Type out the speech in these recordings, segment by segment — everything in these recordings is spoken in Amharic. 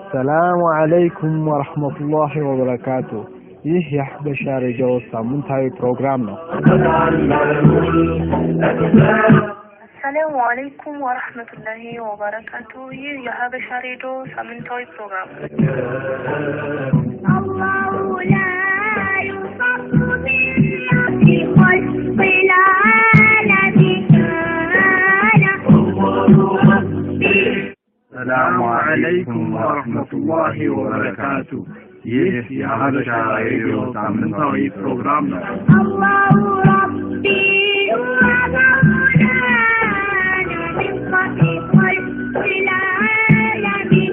السلام عليكم ورحمة الله وبركاته. ይህ የሐበሻ ሬዲዮ ሳምንታዊ ፕሮግራም ነው። السلام عليكم ورحمة الله وبركاته. ይህ የሐበሻ ሬዲዮ ሳምንታዊ ፕሮግራም ነው። الله لا يصف بالله السلام عليكم ورحمة الله وبركاته. ይህ የሐበሻ ሬዲዮ ሳምንታዊ ፕሮግራም ነው። الله ربي ومولانا من خلق العالمين.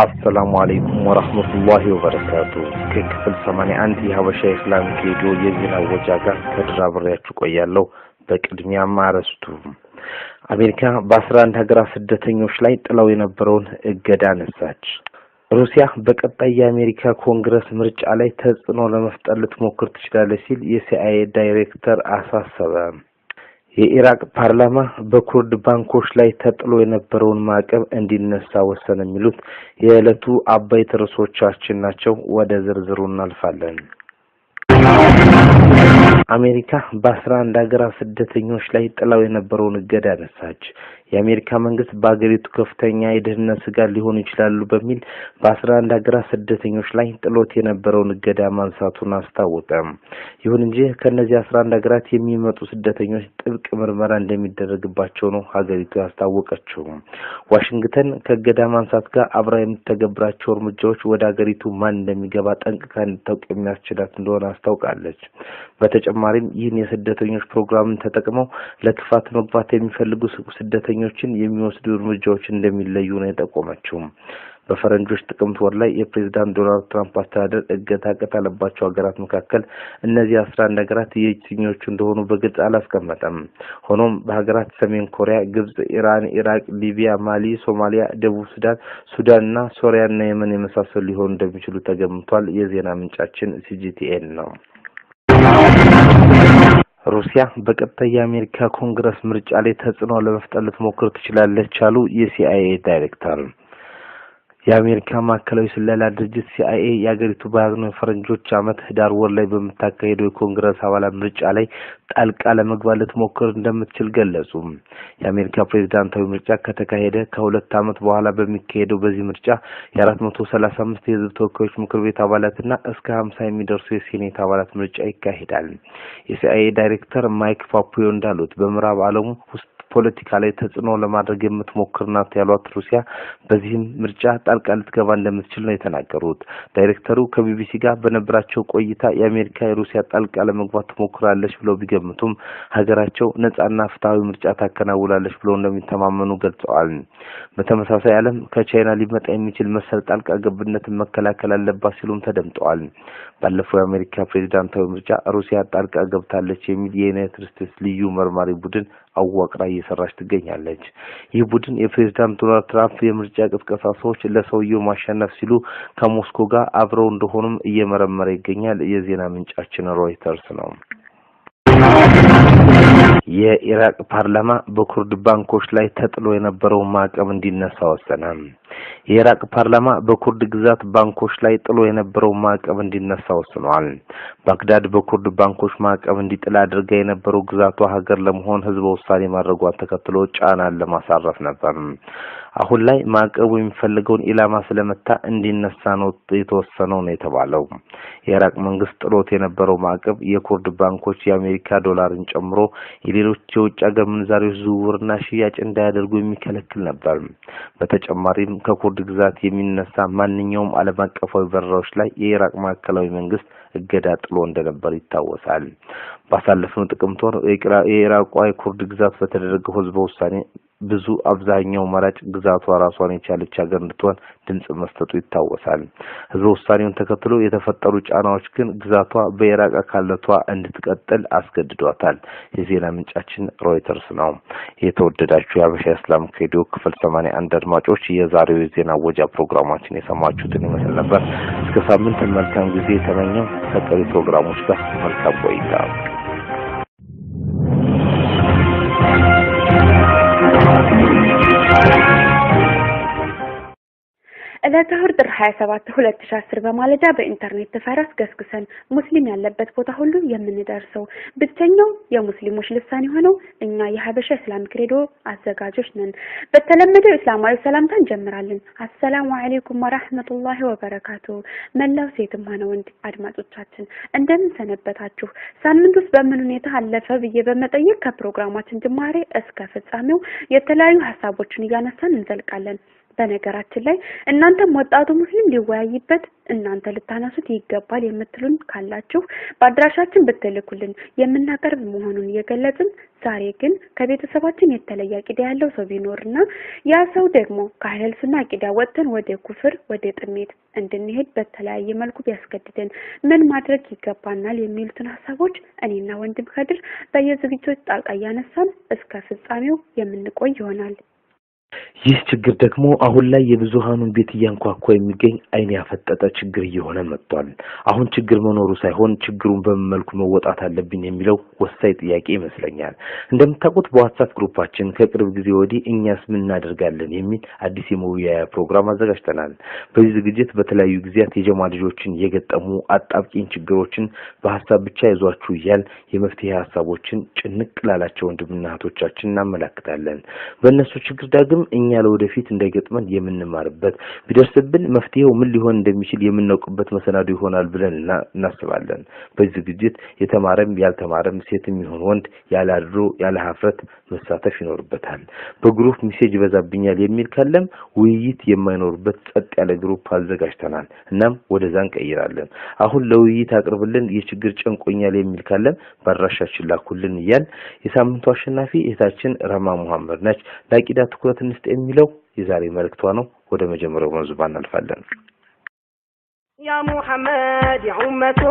السلام عليكم ورحمة الله وبركاته. كفل 81 የሐበሻ ኢስላሚክ ሬዲዮ የዜና ወጃጋ ከድራብሪያችሁ ቆያለሁ። በቅድሚያ ማረስቱ አሜሪካ በ11 ሀገራት ስደተኞች ላይ ጥለው የነበረውን እገዳ አነሳች። ሩሲያ በቀጣይ የአሜሪካ ኮንግረስ ምርጫ ላይ ተጽዕኖ ለመፍጠር ልትሞክር ትችላለች ሲል የሲአይኤ ዳይሬክተር አሳሰበ። የኢራቅ ፓርላማ በኩርድ ባንኮች ላይ ተጥሎ የነበረውን ማዕቀብ እንዲነሳ ወሰነ። የሚሉት የዕለቱ አበይት ርዕሶቻችን ናቸው። ወደ ዝርዝሩ እናልፋለን። አሜሪካ በ11 ሀገራት ስደተኞች ላይ ጥላው የነበረውን እገዳ አነሳች። የአሜሪካ መንግስት በአገሪቱ ከፍተኛ የደህንነት ስጋት ሊሆኑ ይችላሉ በሚል በ11 ሀገራት ስደተኞች ላይ ጥሎት የነበረውን እገዳ ማንሳቱን አስታወቀ። ይሁን እንጂ ከነዚህ 11 ሀገራት የሚመጡ ስደተኞች ጥብቅ ምርመራ እንደሚደረግባቸው ነው ሀገሪቱ ያስታወቀችው። ዋሽንግተን ከእገዳ ማንሳት ጋር አብራ የምትተገብራቸው እርምጃዎች ወደ ሀገሪቱ ማን እንደሚገባ ጠንቅቃ እንድታውቅ የሚያስችላት እንደሆነ አስታውቃለች። በተጨማሪም ይህን የስደተኞች ፕሮግራምን ተጠቅመው ለክፋት መግባት የሚፈልጉ ስደተኞችን የሚወስዱ እርምጃዎች እንደሚለዩ ነው የጠቆመችው። በፈረንጆች ጥቅምት ወር ላይ የፕሬዝዳንት ዶናልድ ትራምፕ አስተዳደር እገታ ከጣለባቸው ሀገራት መካከል እነዚህ 11 ሀገራት የትኞቹ እንደሆኑ በግልጽ አላስቀመጠም። ሆኖም በሀገራት ሰሜን ኮሪያ፣ ግብጽ፣ ኢራን፣ ኢራቅ፣ ሊቢያ፣ ማሊ፣ ሶማሊያ፣ ደቡብ ሱዳንና ሶሪያና የመን የመሳሰሉ ሊሆኑ እንደሚችሉ ተገምቷል። የዜና ምንጫችን ሲጂቲኤን ነው። ሩሲያ በቀጣይ የአሜሪካ ኮንግረስ ምርጫ ላይ ተጽዕኖ ለመፍጠር ልትሞክር ትችላለች አሉ የሲአይኤ ዳይሬክተር። የአሜሪካ ማዕከላዊ ስለላ ድርጅት ሲአይኤ የሀገሪቱ ባያዝነው ፈረንጆች ዓመት ህዳር ወር ላይ በመታካሄደው የኮንግረስ አባላት ምርጫ ላይ ጣልቃ ለመግባት ልትሞክር እንደምትችል ገለጹ። የአሜሪካ ፕሬዝዳንታዊ ምርጫ ከተካሄደ ከ2 ዓመት በኋላ በሚካሄደው በዚህ ምርጫ የ435 የህዝብ ተወካዮች ምክር ቤት አባላትና እስከ 50 የሚደርሱ የሴኔት አባላት ምርጫ ይካሄዳል። የሲአይኤ ዳይሬክተር ማይክ ፖምፒዮ እንዳሉት በምዕራብ ዓለሙ ውስጥ ፖለቲካ ላይ ተጽዕኖ ለማድረግ የምትሞክር ናት ያሏት ሩሲያ በዚህም ምርጫ ጣልቃ ልትገባ እንደምትችል ነው የተናገሩት። ዳይሬክተሩ ከቢቢሲ ጋር በነበራቸው ቆይታ የአሜሪካ የሩሲያ ጣልቃ ለመግባት ትሞክራለች ብለው ቢገምቱም ሀገራቸው ነጻና ፍትሃዊ ምርጫ ታከናውናለች ብለው እንደሚተማመኑ ገልጸዋል። በተመሳሳይ ዓለም ከቻይና ሊመጣ የሚችል መሰል ጣልቃ ገብነትን መከላከል አለባት ሲሉም ተደምጠዋል። ባለፈው የአሜሪካ ፕሬዝዳንታዊ ምርጫ ሩሲያ ጣልቃ ገብታለች የሚል የዩናይትድ ስቴትስ ልዩ መርማሪ ቡድን አዋቅራ እየሰራች ትገኛለች። ይህ ቡድን የፕሬዝዳንት ዶናልድ ትራምፕ የምርጫ ቅስቀሳ ሰዎች ለሰውየው ማሸነፍ ሲሉ ከሞስኮ ጋር አብረው እንደሆኑም እየመረመረ ይገኛል። የዜና ምንጫችን ሮይተርስ ነው። የኢራቅ ፓርላማ በኩርድ ባንኮች ላይ ተጥሎ የነበረው ማዕቀብ እንዲነሳ ወሰነ። የኢራቅ ፓርላማ በኩርድ ግዛት ባንኮች ላይ ጥሎ የነበረው ማዕቀብ እንዲነሳ ወስኗል። ባግዳድ በኩርድ ባንኮች ማዕቀብ እንዲጥል አድርጋ የነበረው ግዛቷ ሀገር ለመሆን ህዝበ ውሳኔ ማድረጓን ተከትሎ ጫናን ለማሳረፍ ነበር። አሁን ላይ ማዕቀቡ የሚፈልገውን ኢላማ ስለመታ እንዲነሳ ነው የተወሰነው ነው የተባለው። የኢራቅ መንግስት ጥሎት የነበረው ማዕቀብ የኩርድ ባንኮች የአሜሪካ ዶላርን ጨምሮ የሌሎች የውጭ ሀገር ምንዛሬዎች ዝውውርና ሽያጭ እንዳያደርጉ የሚከለክል ነበር። በተጨማሪም ከኩርድ ግዛት የሚነሳ ማንኛውም ዓለም አቀፋዊ በረራዎች ላይ የኢራቅ ማዕከላዊ መንግስት እገዳ ጥሎ እንደነበር ይታወሳል። ባሳለፍነው ጥቅምት ወር የኢራቋ የኩርድ ግዛት በተደረገው ህዝበ ውሳኔ ብዙ አብዛኛው መራጭ ግዛቷ ራሷን የቻለች ሀገር እንድትሆን ድምጽ መስጠቱ ይታወሳል። ህዝበ ውሳኔውን ተከትሎ የተፈጠሩ ጫናዎች ግን ግዛቷ በኢራቅ አካላቷ እንድትቀጥል አስገድዷታል። የዜና ምንጫችን ሮይተርስ ነው። የተወደዳችሁ የሐበሻ ኢስላሚክ ሬዲዮ ክፍል 81 አድማጮች የዛሬው የዜና ወጃ ፕሮግራማችን የሰማችሁትን ይመስል ነበር። እስከ ሳምንት መልካም ጊዜ ተመኘው። ከቀሪ ፕሮግራሞች ጋር መልካም ቆይታ። ለታህር ጥር 27 2010 በማለዳ በኢንተርኔት ተፈራስ ገስግሰን ሙስሊም ያለበት ቦታ ሁሉ የምንደርሰው ብቸኛው የሙስሊሞች ልሳን የሆነው እኛ የሐበሻ ኢስላሚክ ሬዲዮ አዘጋጆች ነን። በተለመደው ኢስላማዊ ሰላምታ እንጀምራለን። አሰላሙ አለይኩም ወራህመቱላሂ ወበረካቱ። መላው ሴትም ሆነ ወንድ አድማጮቻችን እንደምን ሰነበታችሁ? ሳምንቱስ በምን ሁኔታ አለፈ ብዬ በመጠየቅ ከፕሮግራማችን ጅማሬ እስከ ፍጻሜው የተለያዩ ሐሳቦችን እያነሳን እንዘልቃለን። በነገራችን ላይ እናንተም ወጣቱ ሙስሊም ሊወያይበት እናንተ ልታነሱት ይገባል የምትሉን ካላችሁ በአድራሻችን ብትልኩልን የምናቀርብ መሆኑን እየገለጽን ዛሬ ግን ከቤተሰባችን የተለየ አቂዳ ያለው ሰው ቢኖርና ያ ሰው ደግሞ ከአህለል ሱና አቂዳ ወጥተን ወደ ኩፍር ወደ ጥሜት እንድንሄድ በተለያየ መልኩ ቢያስገድደን ምን ማድረግ ይገባናል የሚሉትን ሐሳቦች እኔና ወንድም ከድር በየዝግጅቶች ጣልቃ እያነሳን እስከ ፍጻሜው የምንቆይ ይሆናል። ይህ ችግር ደግሞ አሁን ላይ የብዙሃኑን ቤት እያንኳኳ የሚገኝ አይን ያፈጠጠ ችግር እየሆነ መጥቷል። አሁን ችግር መኖሩ ሳይሆን ችግሩን በመልኩ መወጣት አለብን የሚለው ወሳኝ ጥያቄ ይመስለኛል። እንደምታውቁት በዋትስአፕ ግሩፓችን ከቅርብ ጊዜ ወዲህ እኛስ ምን እናደርጋለን የሚል አዲስ የመወያያ ፕሮግራም አዘጋጅተናል። በዚህ ዝግጅት በተለያዩ ጊዜያት የጀማ ልጆችን የገጠሙ አጣብቂኝ ችግሮችን በሐሳብ ብቻ ይዟችሁ ይያል የመፍትሄ ሐሳቦችን ጭንቅ ላላቸው ወንድምና እህቶቻችን እናመላክታለን። በእነሱ ችግር ዳግም እኛ ለወደፊት እንዳይገጥመን የምንማርበት ቢደርስብን መፍትሄው ምን ሊሆን እንደሚችል የምናውቅበት መሠናዶ ይሆናል ብለን እናስባለን። በዚህ ዝግጅት የተማረም ያልተማረም ሴትም ይሁን ወንድ ያላድሮ ያለ ሀፍረት መሳተፍ ይኖርበታል። በግሩፕ ሜሴጅ ይበዛብኛል የሚል ካለም ውይይት የማይኖርበት ጸጥ ያለ ግሩፕ አዘጋጅተናል። እናም ወደዛ እንቀይራለን። አሁን ለውይይት አቅርብልን የችግር ጨንቆኛል የሚል ካለም በአድራሻችን ላኩልን እያል የሳምንቱ አሸናፊ እህታችን ረማ መሐመድ ነች። ለአቂዳ ትኩረት እንስጥ የሚለው የዛሬ መልእክቷ ነው። ወደ መጀመሪያው መዝባ እናልፋለን። ያ ሙሐመድ ያ ኡመቱ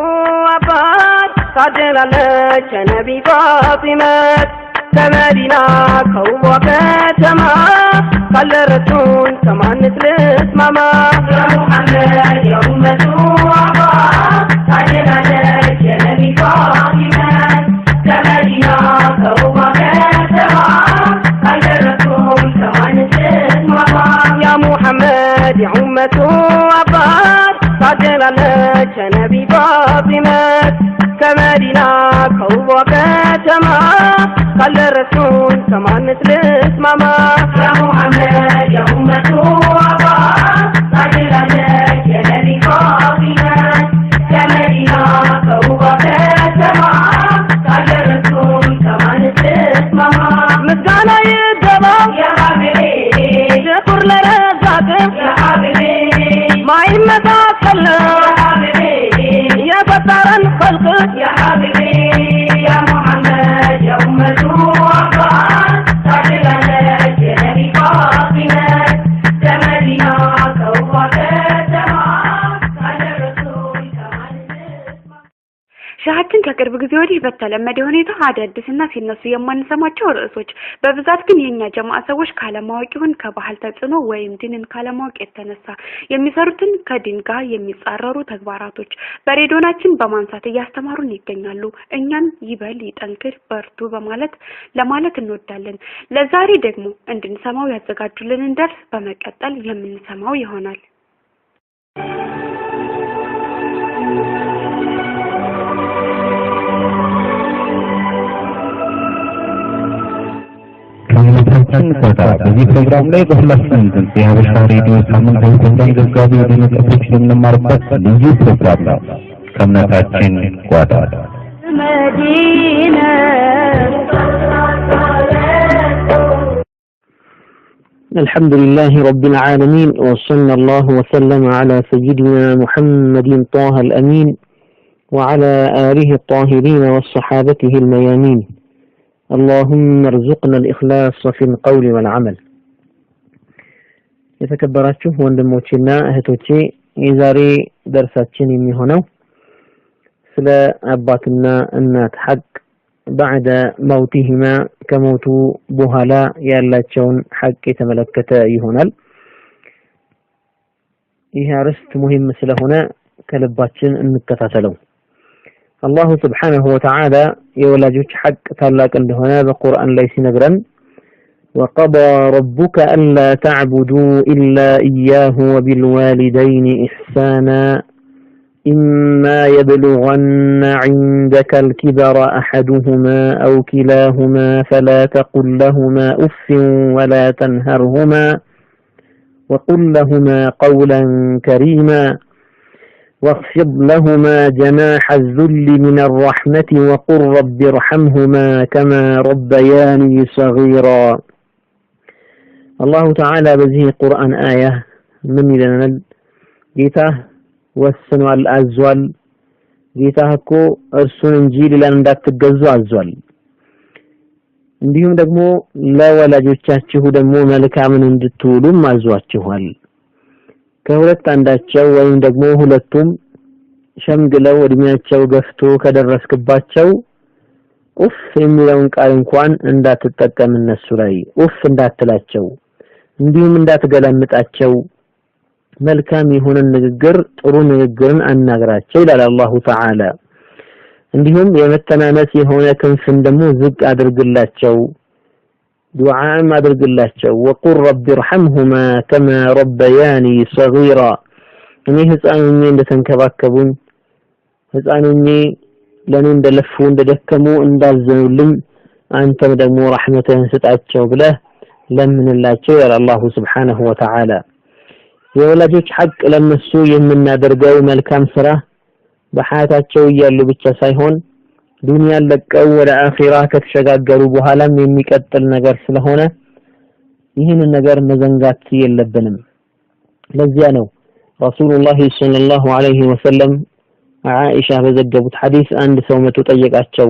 አባት ታደላለች ነቢ ፋጢመት ከመዲና ከውቧ ከተማ ካለረቱን ከማንስ ልስማማ ያ ሙሐመድ ያ ኡመቱ አባት ታደላለች ነቢ ፋጢመት ከመዲና ከውቧ ከተማ يا محمد يا أمة أباد سجل لك نبي فاطمة كمدينة كوبا كتما قال الرسول كمان مثل اسمما يا محمد يا أمة أباد سجل لك نبي فاطمة كمدينة كوبا كتما قال الرسول كمان مثل اسمما مسكانا يدبا يا حبيبي شكر لرزاقك يا حبيبي ما يمتاكل يا حبيبي يا فتر الخلق يا حبيبي يا محمد يا أمة أباد سجل لك نبي فاطمة كمدينة كوبا كتما قال الرسول كمان ሻሃችን ከቅርብ ጊዜ ወዲህ በተለመደ ሁኔታ አዳዲስና ሲነሱ የማንሰማቸው ርዕሶች በብዛት ግን የኛ ጀማዓ ሰዎች ካለማወቅ ይሁን ከባህል ተጽዕኖ ወይም ዲንን ካለማወቅ የተነሳ የሚሰሩትን ከዲን ጋር የሚጻረሩ ተግባራቶች በሬዲዮናችን በማንሳት እያስተማሩን ይገኛሉ። እኛም ይበል ይጠንክር በርቱ ለማለት እንወዳለን። ለዛሬ ደግሞ እንድንሰማው ያዘጋጁልንን ደርስ በመቀጠል የምንሰማው ይሆናል። በዚህ ፕሮግራም ላይ በሁላችንም የሐበሻ ሬዲዮ ሳምንታዊ ፕሮግራም ዘጋቢ የሆኑ ነጥቦች የምንማርበት ልዩ ፕሮግራም ነው። ከእምነታችን ጓዳ መዲና الحمد لله رب العالمين وصلى الله وسلم على سيدنا محمد طه الأمين وعلى آله الطاهرين وصحابته الميامين اللهم ارزقنا الإخلاص في القول والعمل. የተከበራችሁ ወንድሞቼና እህቶቼ የዛሬ ደርሳችን የሚሆነው ስለ አባትና እናት ሐቅ بعد موتهما ከሞቱ በኋላ ያላቸውን ሐቅ የተመለከተ ይሆናል። ይህ አርዕስት ሙሂም ስለሆነ ከልባችን እንከታተለው። አላሁ ስብሓነሁ ወተዓላ የወላጆች ሐቅ ታላቅ እንደሆነ በቁርአን ላይ ሲነግረን وقضى ربك ألا تعبدوا إلا إياه وبالوالدين إحسانا إما يبلغن عندك الكبر أحدهما أو كلاهما فلا تقل لهما أف ولا تنهرهما وقل لهما قولا كريما واخفض لهما جناح الذل من الرحمة وقل رب ارحمهما كما ربياني صغيرا. الله تعالى بذه قرآن آية من لنا جيته ወስኗል አዟል። ጌታህ እኮ እርሱን እንጂ ሌላን እንዳትገዙ አዟል። እንዲሁም ደግሞ ለወላጆቻችሁ ደግሞ መልካምን እንድትውሉም አዟችኋል። ከሁለት አንዳቸው ወይም ደግሞ ሁለቱም ሸምግለው እድሜያቸው ገፍቶ ከደረስክባቸው ኡፍ የሚለውን ቃል እንኳን እንዳትጠቀም እነሱ ላይ ኡፍ እንዳትላቸው፣ እንዲሁም እንዳትገላምጣቸው መልካም የሆነ ንግግር ጥሩ ንግግርን አናግራቸው ይላል አላሁ ተዓላ። እንዲሁም የመተናነስ የሆነ ክንፍን ደግሞ ዝቅ አድርግላቸው፣ ዱዓም አድርግላቸው። ወቁል ረቢ ርሐምሁማ ከማ ረበያኒ ሰጊራ፣ እኔ ህፃኑኝ እንደተንከባከቡኝ ህፃኑኝ ለኔ እንደለፉ እንደደከሙ እንዳዘኑልኝ አንተም ደግሞ ረሕመትህን ስጣቸው ብለህ ለምንላቸው ይላል አላሁ ስብሓነሁ ወተዓላ። የወላጆች ሐቅ ለነሱ የምናደርገው መልካም ስራ በሐያታቸው እያሉ ብቻ ሳይሆን ዱንያን ለቀው ወደ አኺራ ከተሸጋገሩ በኋላም የሚቀጥል ነገር ስለሆነ ይህን ነገር መዘንጋት የለብንም። ለዚያ ነው ረሱሉላህ ሰለላሁ ዐለይሂ ወሰለም ዓኢሻ በዘገቡት ሐዲስ አንድ ሰው መጥቶ ጠየቃቸው።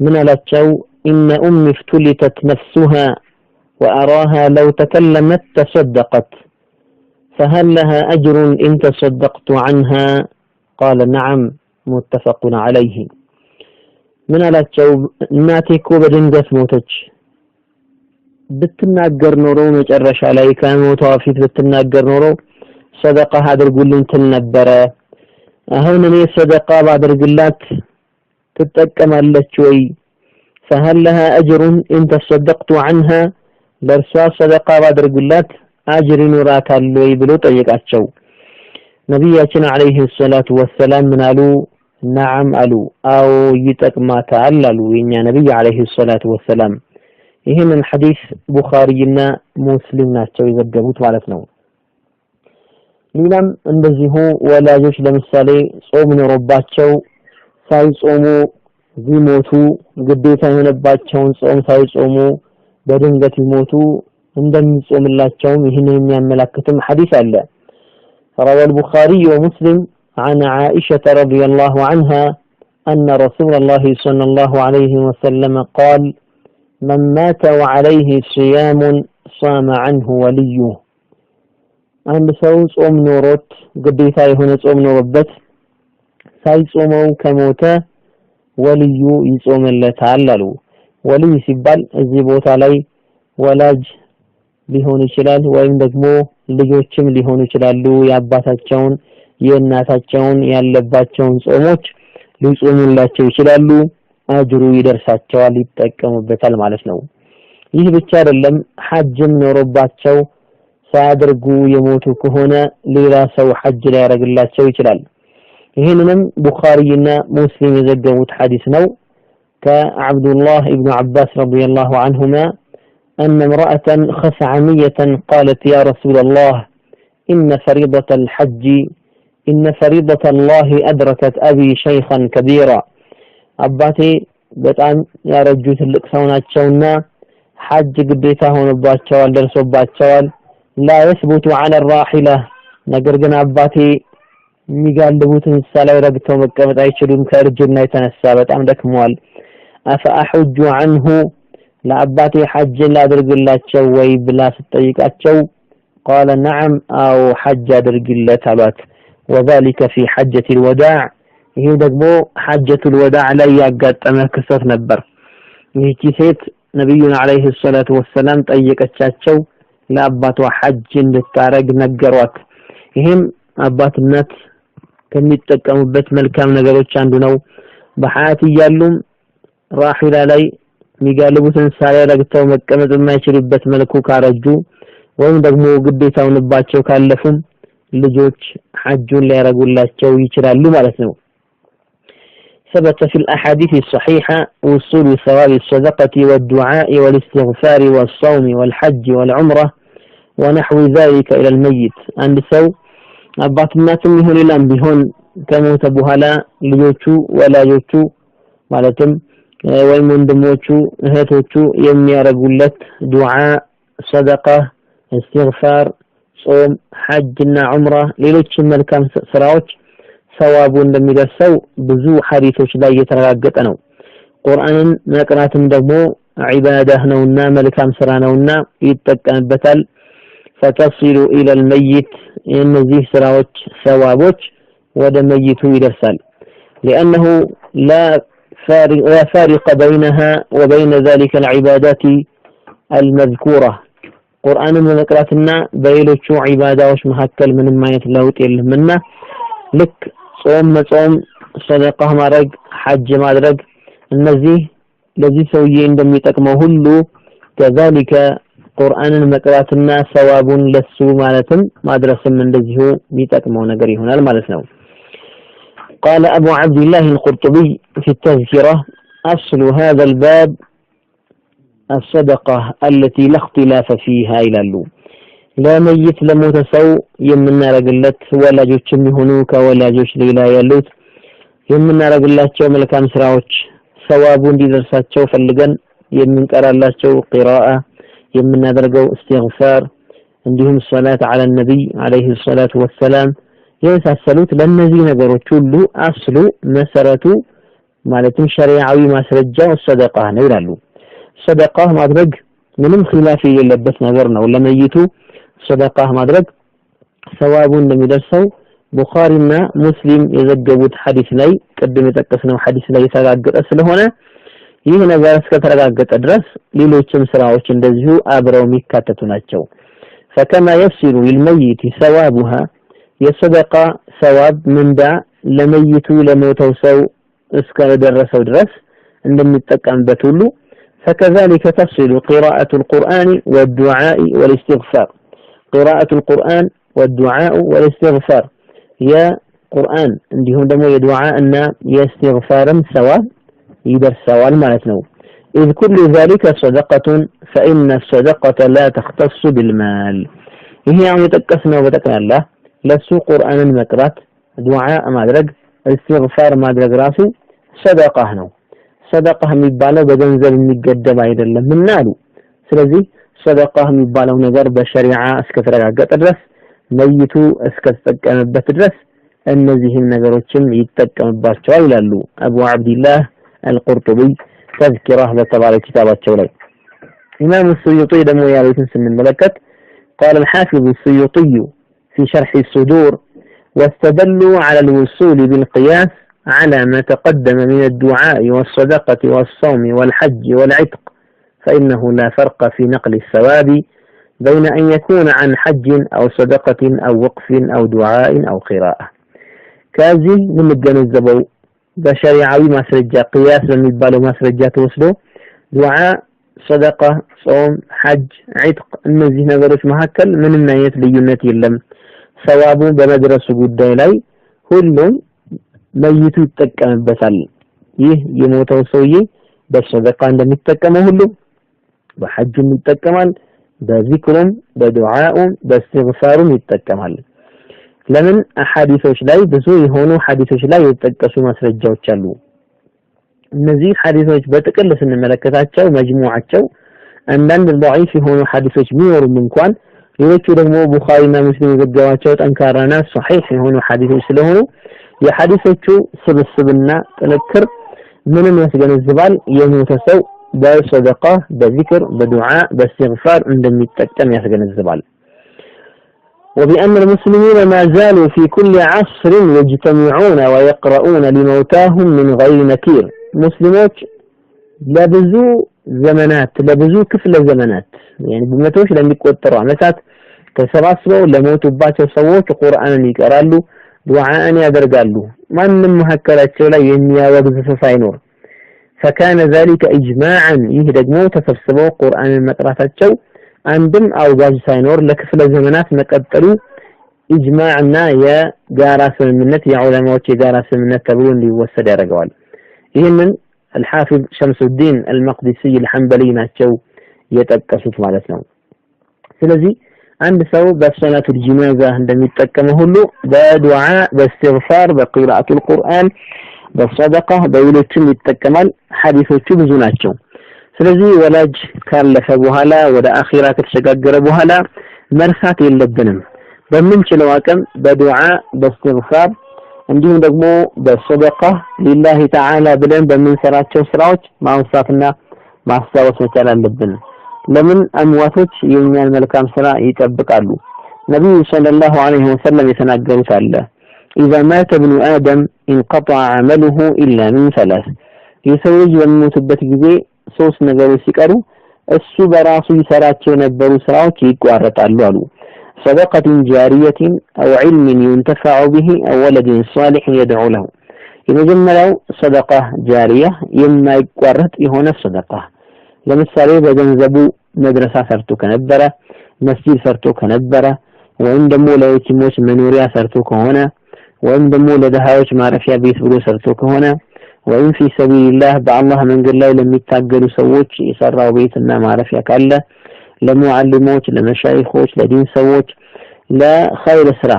ምን አላቸው? ኢነ ኡሚ ፍቱሊተት ነፍሱሃ ወአራሃ ለው ተከለመት ተሰደቀት فهل لها أجر إن تصدقت عنها؟ قال نعم متفق عليه. من አላቸው እናቴ እኮ በድንገት ሞተች፣ ብትናገር ኖሮ መጨረሻ ላይ ከሞቷ ፊት ብትናገር ኖሮ ሰደቃ አድርጉልኝ ትል ነበረ። አሁን እኔ ሰደቃ ባደርግላት ትጠቀማለች ወይ? فهل لها أجر إن تصدقت عنها? ለርሷ ሰደቃ ባደርግላት አጅር ይኖራታል ወይ ብሎ ጠየቃቸው። ነብያችን አለይሂ ሰላቱ ወሰላም ምን አሉ? ነዓም አሉ። አዎ ይጠቅማታል አሉ የኛ ነብይ አለይሂ ሰላቱ ወሰላም። ይሄንን ሐዲስ ቡኻሪና ሙስሊም ናቸው የዘገቡት ማለት ነው። ሌላም እንደዚሁ ወላጆች ለምሳሌ ጾም ኖሮባቸው ሳይጾሙ ቢሞቱ ግዴታ የሆነባቸውን ጾም ሳይጾሙ በድንገት ይሞቱ እንደሚጾምላቸውም ይህንን የሚያመለክትም ሐዲስ አለ። روى البخاري ومسلم عن عائشة رضي الله عنها أن رسول الله صلى الله عليه وسلم قال من مات وعليه صيام صام عنه وليه. عند ሰው ጾም ኖሮት ግዴታ የሆነ ጾም ኖሮበት ሳይጾመው ከሞተ ወልዩ ይጾምለታል አሉ። ወልይ ሲባል እዚህ ቦታ ላይ ወላጅ ሊሆን ይችላል ወይም ደግሞ ልጆችም ሊሆኑ ይችላሉ። የአባታቸውን የእናታቸውን ያለባቸውን ጾሞች ሊጾሙላቸው ይችላሉ። አጅሩ ይደርሳቸዋል፣ ይጠቀሙበታል ማለት ነው። ይህ ብቻ አይደለም፣ ሐጅም ኖሮባቸው ሳያደርጉ የሞቱ ከሆነ ሌላ ሰው ሐጅ ሊያደርግላቸው ይችላል። ይህንንም ቡኻሪና ሙስሊም የዘገቡት ሐዲስ ነው። ከአብዱላህ ኢብኑ አባስ ረዲየላሁ ዐንሁማ أن امرأة خثعمية قالت يا رسول الله إن فريضة الله أدركت أبي شيخا كبيرا. أباتي በጣም ያረጁ ትልቅ ሰው ናቸውና ሐጅ ግዴታ ሆኖባቸዋል ደርሶባቸዋል። لا يثبت على الراحلة ነገር ግን አባቴ የሚጋልቡትን እንስሳ ላይ ረግተው መቀመጥ አይችሉም ከእርጅና የተነሳ በጣም ደክመዋል። አፈአሁጁ عنه ለአባቴ ሐጅ ላድርግላቸው ወይ ብላ ስትጠይቃቸው قال نعم أو حج አድርግለት አሏት وذلك في حجة الوداع ይሄ ደግሞ حجة الوداع ላይ ያጋጠመ ክስተት ነበር ይህቺ ሴት ነብዩን አለይሂ ሰላቱ ወሰለም ጠየቀቻቸው ለአባቷ ሐጅ እንድታረግ ነገሯት ይሄም አባትነት ከሚጠቀሙበት መልካም ነገሮች አንዱ ነው በሐያት ይያሉም ራሂላ ላይ ሚጋልቡትን ሳያረግተው መቀመጥ የማይችሉበት መልኩ ካረጁ ወይም ደግሞ ግዴታውንባቸው ካለፉም ልጆች ሐጁን ሊያረጉላቸው ይችላሉ ማለት ነው ثبت في الأحاديث الصحيحة وصول ثواب الصدقة والدعاء والاستغفار والصوم والحج والعمرة ونحو ذلك إلى الميت عند سو አባትናቱም ይሁን ሌላም ቢሆን ከሞተ በኋላ ልጆቹ ወላጆቹ ማለትም ወይም ወንድሞቹ እህቶቹ የሚያረጉለት ዱዓ ሰደቃ استغفار ጾም ሐጅና ዑምራ ሌሎች መልካም ስራዎች ሰዋቡ እንደሚደርሰው ብዙ ሐዲሶች ላይ የተረጋገጠ ነው ቁርአንን መቅራትም ደግሞ ዒባዳህ ነውና መልካም ስራ ነውና ይጠቀምበታል فتصل الى الميت እነዚህ ስራዎች ሰዋቦች ወደ መይቱ ይደርሳል لانه لا فارق بينها وبين ذلك العبادات المذكوره ቁርአንን መቅራትና በሌሎቹ ዒባዳዎች መካከል ምንም አይነት ለውጥ የለምና ልክ ጾም መጾም ሰደቃ ማድረግ ሐጅ ማድረግ እነዚህ ለዚህ ሰውዬ እንደሚጠቅመው ሁሉ ከዛሊከ ቁርአንን መቅራትና ሰዋቡን ለሱ ማለትም ማድረስም እንደዚሁ የሚጠቅመው ነገር ይሆናል ማለት ነው قال أبو عبد الله القرطبي في التذكرة أصل هذا الباب الصدقة التي لا اختلاف فيها إلى اللو لا ميت لموت سو يمنا رجلت ولا جوش مهنوك ولا جوش ليلا يلوت يمنا رجلت شو ملكام سراوش ثوابون دي درسات شو فلقن يمن كرالات شو قراءة يمنا درجو استغفار عندهم الصلاة على النبي عليه الصلاة والسلام يمساسلوت لنزي ነገሮች ሁሉ አስሉ መሰረቱ ማለትም ሸሪዓዊ ማስረጃው ሰደቃ ነው ይላሉ ሰደቃ ማድረግ ምንም ኺላፍ የሌለበት ነገር ነው ለመይቱ ሰደቃ ማድረግ ሰዋቡ እንደሚደርሰው ቡኻሪና ሙስሊም የዘገቡት ሐዲስ ላይ ቀደም የተጠቀሰው ሐዲስ ላይ የተረጋገጠ ስለሆነ ይህ ነገር እስከተረጋገጠ ድረስ ሌሎችም ስራዎች እንደዚሁ አብረው የሚካተቱ ናቸው فكما يصل للميت ثوابها የሰደቃ ሰዋብ ምንዳ ለመይቱ ለሞተው ሰው እስከደረሰው ድረስ እንደሚጠቀምበት ሁሉ فكذلك تصل قراءة القرآن والدعاء والاستغفار قراءة القرآن والدعاء والاستغفار يا قرآن عندهم دمو يدعاء أن يستغفارا ثواب يدر سوال مالتنا إذ كل ذلك صدقة فإن الصدقة لا تختص بالمال هي يعني تكسنا وتكنا الله لسو قرآن المقرات دعاء مادرق استغفار مادرق راسو صدقة نو صدقة የሚባለው በገንዘብ የሚገደብ አይደለም ምናሉ ስለዚህ صدقة የሚባለው ነገር በሸሪዓ እስከተረጋገጠ ድረስ መይቱ እስከተጠቀመበት ድረስ እነዚህን ነገሮችም ይተጠቀምባቸዋል ይላሉ አቡ አብዱላህ القرطبي تذكرة ለተባለ ኪታባቸው ላይ ኢማም السيوطي ደግሞ ያሉትን ስንመለከት قال الحافظ السيوطي في شرح الصدور واستدلوا على الوصول بالقياس على ما تقدم من الدعاء والصدقة والصوم والحج والعتق فإنه لا فرق في نقل الثواب بين أن يكون عن حج أو صدقة أو وقف أو دعاء أو قراءة كازي من الجنزبو بشريعوي مسرجة قياس من يبالو مسرجة توصلو دعاء صدقة صوم حج عتق النزيه نظرش مهكل من الناية ليونة يلم ثوابه بمدرس قد لي كلهم መይቱ ይተቀምበታል ይህ የሞተው ሰውዬ በሰደቃ እንደሚተቀመው ሁሉ በሐጅም ይተቀማል በዚክሩም በዱዓኡም በእስትግፋሩም ይተቀማል ለምን ሐዲሶች ላይ ብዙ የሆኑ ሐዲሶች ላይ የተጠቀሱ ማስረጃዎች አሉ እነዚህ ሐዲሶች በጥቅል ስንመለከታቸው መጅሙዓቸው አንዳንድ ضعيف የሆኑ ሐዲሶች ቢኖሩም እንኳን ሌሎቹ ደግሞ ቡኻሪና ሙስሊም የዘገቧቸው ጠንካራና ሷሂህ የሆኑ ሐዲሶች ስለሆኑ የሐዲሶቹ ስብስብና ጥንክር ምንም ያስገነዝባል የሞተ ሰው በሰደቃ በዚክር በዱዓ በእስትግፋር እንደሚጠቀም ያስገነዝባል وبأن المسلمين ما زالوا في كل عصر يجتمعون ويقرؤون لموتاهم من غير نكير مسلمات ለብዙ ዘመናት ለብዙ ክፍለ ዘመናት يعني በመቶዎች ለሚቆጠሩ ዓመታት ተሰባስበው ለሞቱባቸው ሰዎች ቁርአንን ይቀራሉ ዱዓን ያደርጋሉ ማንንም መሐከራቸው ላይ የሚያወግዝ ሰው ሳይኖር فكان ذلك اجماعا ይህ ደግሞ ተሰብስበው ቁርአንን መቅራታቸው አንድም አውጋጅ ሳይኖር ለክፍለ ዘመናት መቀጠሉ ኢጅማዕና የጋራ ስምምነት የዑለማዎች የጋራ ስምምነት ተብሎ እንዲወሰድ ያደርገዋል ይህንን الحافظ شمس الدين المقدسي الحنبلي ናቸው የጠቀሱት ማለት ነው ስለዚህ አንድ ሰው በሰላቱል ጀናዛ እንደሚጠቀመው ሁሉ በዱዓ በእስትግፋር በቂራአቱል ቁርአን በሰደቃ በሌሎችም ይጠቀማል ሐዲሶቹ ብዙ ናቸው ስለዚህ ወላጅ ካለፈ በኋላ ወደ አኺራ ከተሸጋገረ በኋላ መርሳት የለብንም በመንችለው አቅም በዱዓ በእስትግፋር እንዲሁም ደግሞ በሰደቃ ሊላሂ ተዓላ ብለን በመንሰራቸው ስራዎች ማውሳትና ማስታወስ መቻል አለብን ለምን አምዋቶች የኛን መልካም ስራ ይጠብቃሉ ነብዩ ሰለላሁ ዐለይሂ ወሰለም የተናገሩት አለ إذا مات ابن آدم انقطع عمله إلا من ثلاث የሰው ልጅ በሚሞትበት ጊዜ ሶስት ነገሮች ሲቀሩ እሱ በራሱ ይሰራቸው የነበሩ ስራዎች ይቋረጣሉ አሉ صدقة جارية أو علم ينتفع به أو ولد صالح يدعو له የመጀመሪያው صدقة جارية የማይቋረጥ የሆነ صدقة ለምሳሌ በገንዘቡ መድረሳ ሰርቶ ከነበረ መስጂድ ሰርቶ ከነበረ ወይም ደግሞ ለየቲሞች መኖሪያ ሰርቶ ከሆነ ወይም ደግሞ ለደሃዎች ማረፊያ ቤት ብሎ ሰርቶ ከሆነ ወይም في سبيل الله በአላህ መንገድ ላይ ለሚታገሉ ሰዎች የሰራው ቤትና ማረፊያ ካለ ለሙዓሊሞች ለመሻይኾች ለዲን ሰዎች ለኸይር ስራ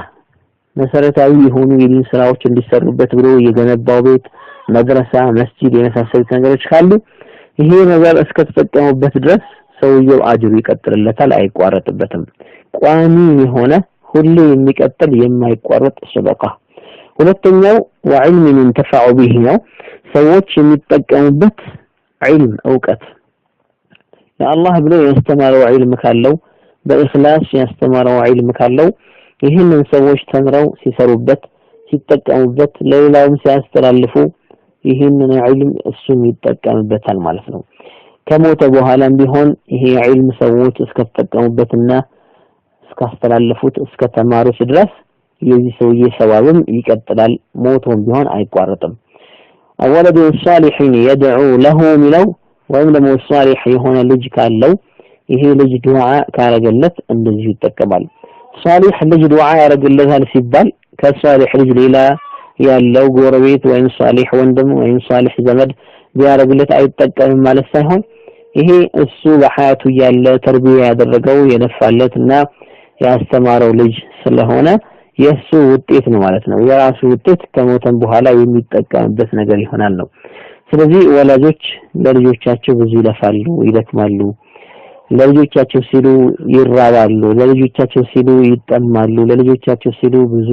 መሰረታዊ የሆኑ የዲን ስራዎች እንዲሰሩበት ብሎ የገነባው ቤት መድረሳ መስጂድ የመሳሰሉት ነገሮች ካሉ ይሄ ነገር እስከተጠቀሙበት ድረስ ሰውየው አጅሩ ይቀጥልለታል አይቋረጥበትም ቋሚ የሆነ ሁሌ የሚቀጥል የማይቋረጥ ሰደቃ ሁለተኛው ወዕልም ينتفع به ነው ሰዎች የሚጠቀሙበት ዒልም ዕውቀት ለአላህ ብሎ ያስተማረው ዒልም ካለው በእኽላስ ያስተማረው ዒልም ካለው ይህንን ሰዎች ተምረው ሲሰሩበት ሲጠቀሙበት ለሌላውም ሲያስተላልፉ ይህንን ዒልም እሱም ይጠቀምበታል ማለት ነው ከሞተ በኋላም ቢሆን ይሄ ዒልም ሰዎች እስከተጠቀሙበትና እስካስተላልፉት እስከተማሩት ድረስ የዚህ ሰውዬ ሰዋብም ይቀጥላል ሞቶም ቢሆን አይቋረጥም አወለዱ ሷሊሒን يدعو له ሚለው ወይም ደግሞ ሷሊህ የሆነ ልጅ ካለው ይሄ ልጅ ዱዓ ካረገለት እንደዚህ ይጠቀማል ሷሊህ ልጅ ዱዓ ያረግለታል ሲባል ከሷሊህ ልጅ ሌላ ያለው ጎረቤት ወይም ሷሊህ ወንድም ወይም ሷሊህ ዘመድ ቢያረግለት አይጠቀምም ማለት ሳይሆን ይሄ እሱ በሐያቱ ያለ ተርቢያ ያደረገው የነፋለትና ያስተማረው ልጅ ስለሆነ የሱ ውጤት ነው ማለት ነው የራሱ ውጤት ከሞተም በኋላ የሚጠቀምበት ነገር ይሆናል ነው ስለዚህ ወላጆች ለልጆቻቸው ብዙ ይለፋሉ ይደክማሉ ለልጆቻቸው ሲሉ ይራባሉ ለልጆቻቸው ሲሉ ይጠማሉ ለልጆቻቸው ሲሉ ብዙ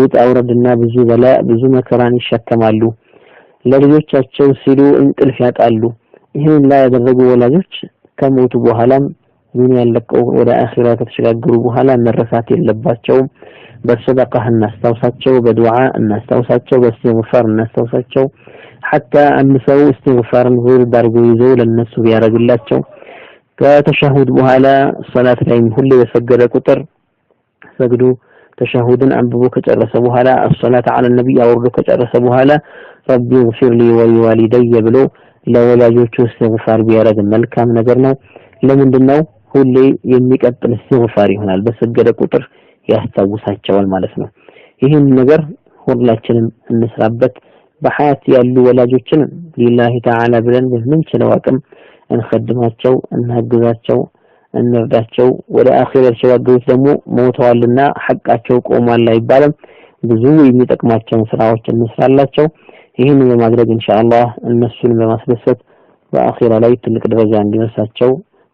ውጣ ውረድና ብዙ በላ ብዙ መከራን ይሸከማሉ ለልጆቻቸው ሲሉ እንቅልፍ ያጣሉ ይሄን ላይ ያደረጉ ወላጆች ከሞቱ በኋላም ምን ያለቀው ወደ አኺራ ከተሸጋገሩ በኋላ መረሳት የለባቸውም በሰደቃ እናስታውሳቸው በዱዓ እናስታውሳቸው በእስትግፋር እናስታውሳቸው حتى አንሰው እስትግፋርን ዙር ዳርጎ ይዞ ለነሱ ቢያረግላቸው ከተሸሁድ በኋላ ሶላት ላይ ሁሉ በሰገደ ቁጥር ሰግዱ ተሸሁድን አንብቦ ከጨረሰ በኋላ الصلاه على النبي አውርዶ ከጨረሰ በኋላ ربي اغفر لي ولوالدي ብሎ ለወላጆቹ እስትግፋር ቢያረግ መልካም ነገር ነው ለምንድነው ሁሌ የሚቀጥል እስትግፋር ይሆናል በሰገደ ቁጥር ያስታውሳቸዋል ማለት ነው ይሄን ነገር ሁላችንም እንስራበት በሐያት ያሉ ወላጆችን ሊላሂ ተዓላ ብለን በምንችለው አቅም እንخدማቸው እናግዛቸው እንርዳቸው ወደ አኺራ ሲወዱት ደግሞ ሞተዋልና ሐቃቸው ቆሟል አይባልም ብዙ የሚጠቅማቸው ስራዎች እንስራላቸው ይሄን በማድረግ ኢንሻአላህ እነሱን በማስደሰት በአኺራ ላይ ትልቅ ደረጃ እንዲወሳቸው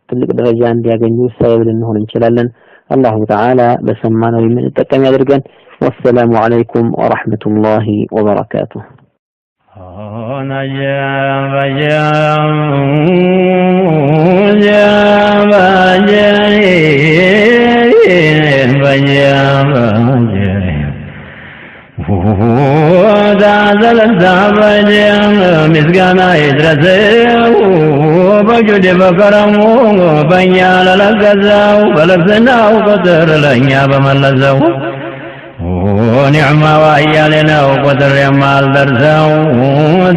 ትልቅ ደረጃ እንዲያገኙ ሰበብ ልንሆን እንችላለን الله تعالى بسمعنا من التقام يدرجن والسلام عليكم ورحمة الله وبركاته ምስጋና ይድረሰው በጁድ በከረሙ በእኛ ለለገሰው በልብስናው ቁጥር ለእኛ በመለሰው ኒዕማው አያሌ ነው ቁጥር የማልደርሰው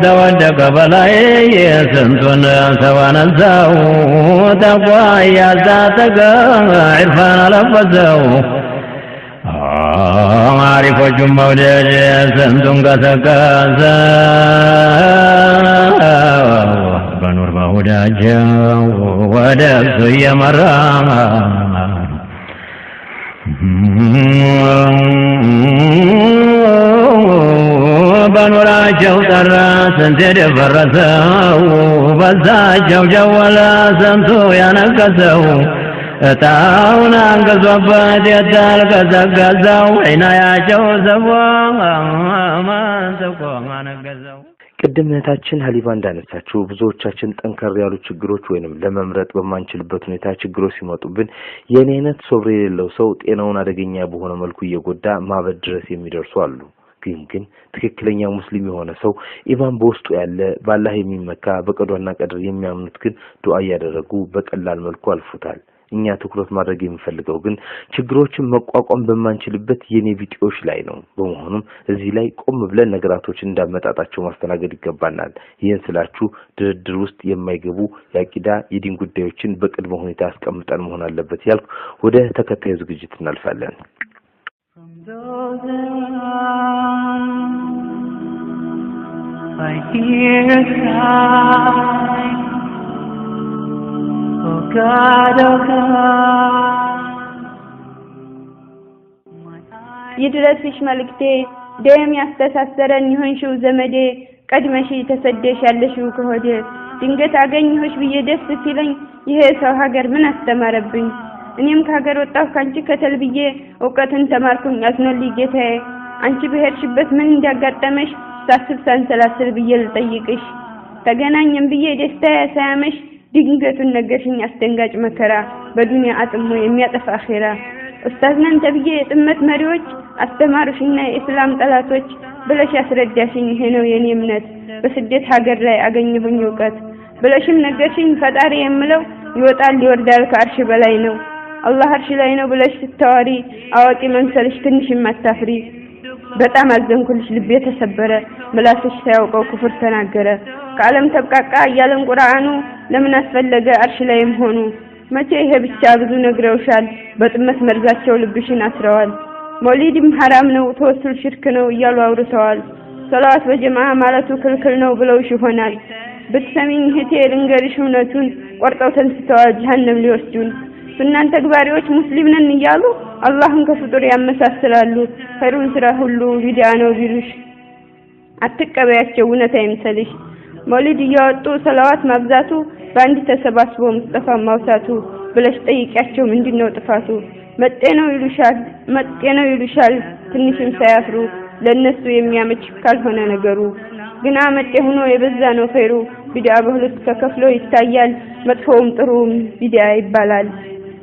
ተወደቀ በላይ ስንቱን ሰው አነሳው ተቋ እያስታጠቀ ዒርፋን አለበሰው አሪፎቹን መውደድ ስንቱን ቀሰቀሰ በኑር በሁዳቸው ወደ እሱ እየመራ በኑራቸው ጠራ ስንት የደፈረሰው በዛቸው ጀወለ ስንቱ ያነከሰው እጣውን አንገዞበት የታልቀዘቀዘው ዒናያቸው ሰቦ ማንተቆ ማነገዘው ቅድም እህታችን ሀሊባ እንዳነሳችሁ ብዙዎቻችን ጠንከር ያሉ ችግሮች ወይንም ለመምረጥ በማንችልበት ሁኔታ ችግሮች ሲመጡብን የኔ አይነት ሶብር የሌለው ሰው ጤናውን አደገኛ በሆነ መልኩ እየጎዳ ማበድ ድረስ የሚደርሱ አሉ። ግን ትክክለኛ ሙስሊም የሆነ ሰው ኢማን በውስጡ ያለ በአላህ የሚመካ በቀዷና ቀድር የሚያምኑት ግን ዱዓ ያደረጉ በቀላል መልኩ አልፉታል። እኛ ትኩረት ማድረግ የሚፈልገው ግን ችግሮችን መቋቋም በማንችልበት የኔ ቢጤዎች ላይ ነው። በመሆኑም እዚህ ላይ ቆም ብለን ነገራቶች እንዳመጣጣቸው ማስተናገድ ይገባናል። ይህን ስላችሁ ድርድር ውስጥ የማይገቡ የአቂዳ የዲን ጉዳዮችን በቅድመ ሁኔታ አስቀምጠን መሆን አለበት ያልኩ ወደ ተከታዩ ዝግጅት እናልፋለን። I hear a sigh. Oh God, oh God. ይድረስሽ መልክቴ ደም ያስተሳሰረን ይሆንሽው ዘመዴ ቀድመሽ ተሰደሽ ያለሽው ከሆዴ ድንገት አገኘሁሽ ብዬ ደስ ሲለኝ ይሄ ሰው ሀገር ምን አስተማረብኝ እኔም ከሀገር ወጣሁ ካንቺ ከተልብዬ ዕውቀትን ተማርኩኝ አስኖልኝ ጌታዬ አንቺ በሄድሽበት ምን እንዳጋጠመሽ ሳስብ ሳንሰላስል ብዬ ልጠይቅሽ ተገናኘን ብዬ ደስታዬ ሳያመሽ ድንገቱን ነገርሽኝ አስደንጋጭ መከራ በዱንያ አጥሞ የሚያጠፋ አኺራ ኡስታዝ ነን ተብዬ የጥመት መሪዎች አስተማሩሽና የኢስላም ጠላቶች ብለሽ ያስረዳሽኝ ይሄ ነው የኔ እምነት በስደት ሀገር ላይ አገኘሁኝ ዕውቀት ብለሽም ነገርሽኝ ፈጣሪ የምለው ይወጣል ይወርዳል ከአርሽ በላይ ነው አላህ አርሽ ላይ ነው ብለሽ ስትታወሪ አዋቂ መምሰልሽ ትንሽም አታፍሪ በጣም አዘንኩልሽ ልቤ ተሰበረ ምላስሽ ሳያውቀው ኩፍር ተናገረ ከዓለም ተብቃቃ እያለን ቁርአኑ ለምን አስፈለገ አርሽ ላይም ሆኑ መቼ ይሄ ብቻ ብዙ ነግረውሻል በጥመት መርዛቸው ልብሽን አስረዋል መውሊድም ሐራም ነው ተወሱል ሽርክ ነው እያሉ አውርተዋል ሰላዋት በጀማዓ ማለቱ ክልክል ነው ብለውሽ ይሆናል ብትሰሚኝ እህቴ ልንገርሽ እውነቱን ቆርጠው ተንስተዋል ጀሃነም ሊወስዱን ሱናን ተግባሪዎች ሙስሊም ነን እያሉ አላህን ከፍጡር ያመሳስላሉ ኸይሩን ስራ ሁሉ ቢድዓ ነው ቢሉሽ አትቀበያቸው እውነት አይምሰልሽ መውሊድ እያወጡ ሰላዋት ማብዛቱ በአንድ ተሰባስቦ ሙስጠፋ ማውሳቱ ብለሽ ጠይቂያቸው ምንድነው ጥፋቱ መጤ ነው ይሉሻል ትንሽም ሳያፍሩ ለነሱ የሚያመች ካልሆነ ነገሩ ግና መጤ ሆኖ የበዛ ነው ኸይሩ ቢድዓ በሁለት ተከፍሎ ይታያል መጥፎውም ጥሩም ቢድዓ ይባላል